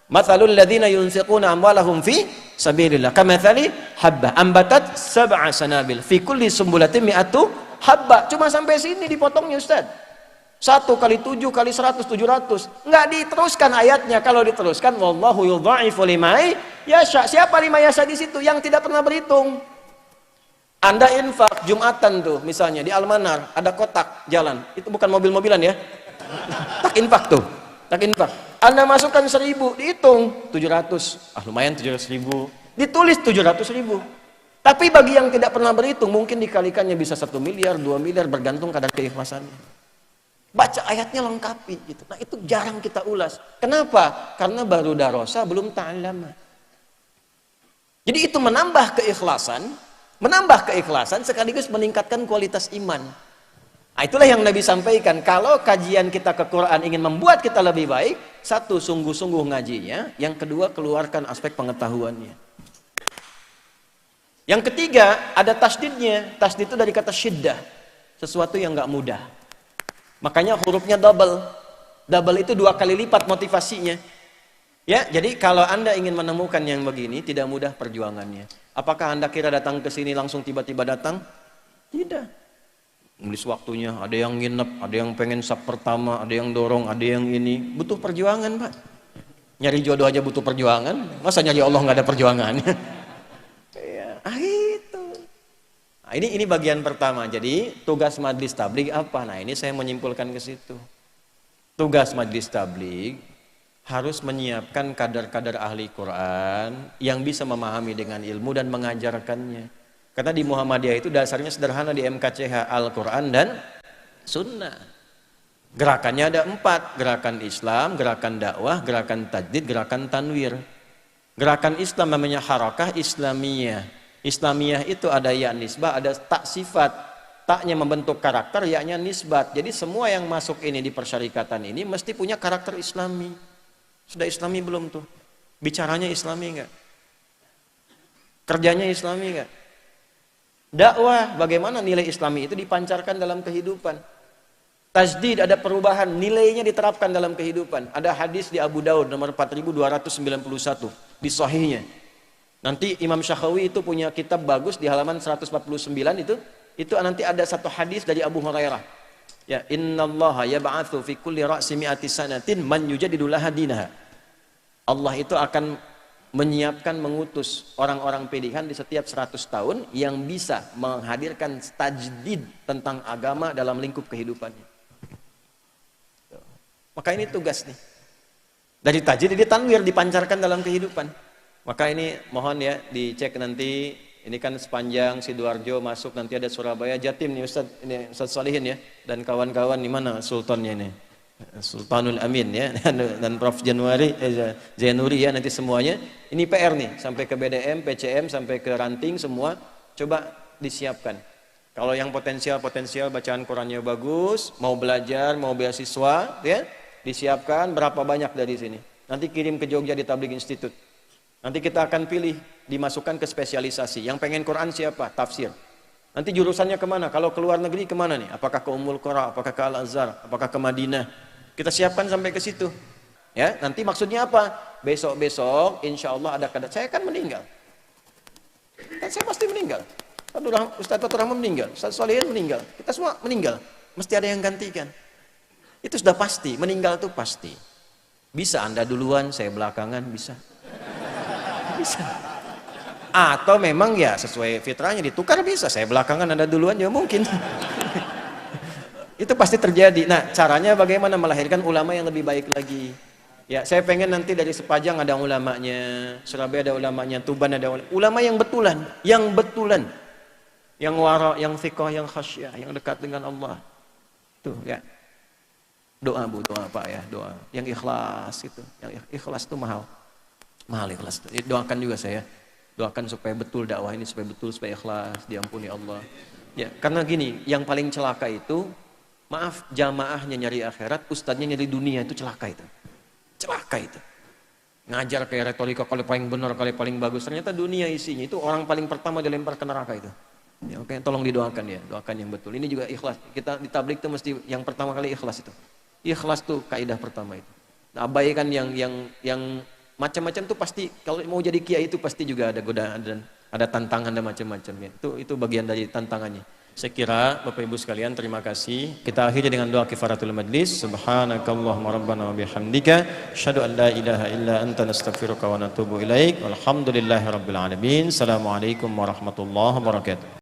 Matsalul ladzina yunfiquna amwalahum fi sabilillah kamatsali habba ambatat sab'a sanabil fi kulli sumbulatin mi'atu habba. Cuma sampai sini dipotongnya, Ustaz. 1 kali 7 kali 100 700. Enggak diteruskan ayatnya. Kalau diteruskan wallahu yudha'ifu liman yasha. Siapa lima yasha di situ? Yang tidak pernah berhitung. Anda infak Jumatan tuh misalnya di Almanar ada kotak jalan. Itu bukan mobil-mobilan ya. Tak infak tuh. Tak infak. Anda masukkan 1000, dihitung 700. Ah lumayan 700.000. Ditulis 700.000. Tapi bagi yang tidak pernah berhitung mungkin dikalikannya bisa 1 miliar, 2 miliar bergantung kadar keikhlasannya. Baca ayatnya lengkapi gitu. Nah, itu jarang kita ulas. Kenapa? Karena baru darosa belum ta'allama. Jadi itu menambah keikhlasan sekaligus meningkatkan kualitas iman. Nah, itulah yang Nabi sampaikan. Kalau kajian kita ke Quran ingin membuat kita lebih baik, 1 sungguh-sungguh ngajinya, yang kedua keluarkan aspek pengetahuannya. Yang ketiga ada tasdidnya. Tasdid itu dari kata syiddah, sesuatu yang nggak mudah. Makanya hurufnya double. Double itu 2 kali lipat motivasinya. Ya, jadi kalau Anda ingin menemukan yang begini, tidak mudah perjuangannya. Apakah Anda kira datang ke sini langsung tiba-tiba datang? Tidak. Nulis waktunya, ada yang nginep, ada yang pengen sub pertama, ada yang dorong, ada yang ini. Butuh perjuangan, Pak. Nyari jodoh aja butuh perjuangan. Masa nyari Allah nggak ada perjuangannya? Ya, itu. Nah, ini bagian pertama. Jadi tugas Majlis Tabligh apa? Nah, ini saya menyimpulkan ke situ. Tugas Majlis Tabligh harus menyiapkan kadar-kadar ahli Quran yang bisa memahami dengan ilmu dan mengajarkannya. Karena di Muhammadiyah itu dasarnya sederhana di MKCH, Al-Quran dan Sunnah. Gerakannya ada 4, gerakan Islam, gerakan dakwah, gerakan tajdid, gerakan tanwir. Gerakan Islam namanya harakah Islamiyah. Islamiyah itu ada ya nisbah, ada tak sifat. Taknya membentuk karakter, yaknya nisbat. Jadi semua yang masuk ini di persyarikatan ini mesti punya karakter Islami. Sudah Islami belum tuh? Bicaranya Islami enggak? Kerjanya Islami enggak? Dakwah, bagaimana nilai Islami itu dipancarkan dalam kehidupan. Tajdid, ada perubahan, nilainya diterapkan dalam kehidupan. Ada hadis di Abu Daud nomor 4291 di sahihnya. Nanti Imam Syakhawi itu punya kitab bagus di halaman 149 itu nanti ada satu hadis dari Abu Hurairah. Ya, innallaha yab'atsu fi kulli ra'si mi'ati sanatin man yujadidu laha dinaha. Allah itu akan menyiapkan, mengutus orang-orang pilihan di setiap 100 tahun yang bisa menghadirkan tajdid tentang agama dalam lingkup kehidupannya. Maka ini tugas nih. Dari tajdid dia tanwir dipancarkan dalam kehidupan. Maka ini mohon ya dicek nanti, ini kan sepanjang Sidoarjo masuk nanti ada Surabaya, Jatim nih Ustaz Salihin ya, dan kawan-kawan di mana sultannya nih, Sultanul Amin ya, dan Prof Jainuri ya, nanti semuanya ini PR nih, sampai ke BDM, PCM, sampai ke ranting semua, coba disiapkan. Kalau yang potensial bacaan Qurannya bagus, mau belajar, mau beasiswa ya, disiapkan berapa banyak dari sini. Nanti kirim ke Jogja di Tabligh Institute. Nanti kita akan pilih, dimasukkan ke spesialisasi. Yang pengen Quran siapa? Tafsir. Nanti jurusannya kemana? Kalau ke luar negeri kemana nih? Apakah ke Ummul Qura? Apakah ke Al-Azhar? Apakah ke Madinah? Kita siapkan sampai ke situ. Ya, nanti maksudnya apa? Besok-besok, insya Allah ada kadar. Saya akan meninggal. Dan saya pasti meninggal. Ustaz Fatur Rahman meninggal. Ustaz Solihin meninggal. Kita semua meninggal. Mesti ada yang gantikan. Itu sudah pasti. Meninggal itu pasti. Bisa Anda duluan, saya belakangan, bisa. Bisa. Atau memang ya sesuai fitrahnya ditukar bisa. Saya belakangan Anda duluan ya mungkin. Itu pasti terjadi. Nah, caranya bagaimana melahirkan ulama yang lebih baik lagi. Ya, saya pengen nanti dari Sepajang ada ulamanya, Surabaya ada ulamanya, Tuban ada ulama yang betulan, yang wara, yang thiqah, yang khasyah, yang dekat dengan Allah. Tuh ya. Doa Bu, doa Pak ya, doa. Yang ikhlas itu. Yang ikhlas itu mahal. Mahal ikhlas. Doakan juga saya. Doakan supaya betul dakwah ini, supaya betul, supaya ikhlas, diampuni Allah. Ya, karena gini, yang paling celaka itu, maaf, jamaahnya nyari akhirat, ustadznya nyari dunia, itu celaka itu. Celaka itu. Ngajar kayak retorika kali paling benar, kali paling bagus, ternyata dunia isinya itu orang paling pertama dilempar ke neraka itu. Ya, oke, tolong didoakan ya, doakan yang betul. Ini juga ikhlas. Kita di tablik itu mesti yang pertama kali ikhlas itu. Ikhlas tuh kaidah pertama itu. Nah, abaikan yang macam-macam tuh pasti kalau mau jadi kiai itu pasti juga ada godaan dan ada tantangan dan macam-macam ya. Itu bagian dari tantangannya. Saya kira Bapak Ibu sekalian terima kasih. Kita akhiri dengan doa kifaratul majlis. Subhanakallahumma rabbana wa bihamdika asyhadu an la ilaha illa anta nastaghfiruka wa natubu ilaik. Walhamdulillahirabbil alamin. Assalamualaikum warahmatullahi wabarakatuh.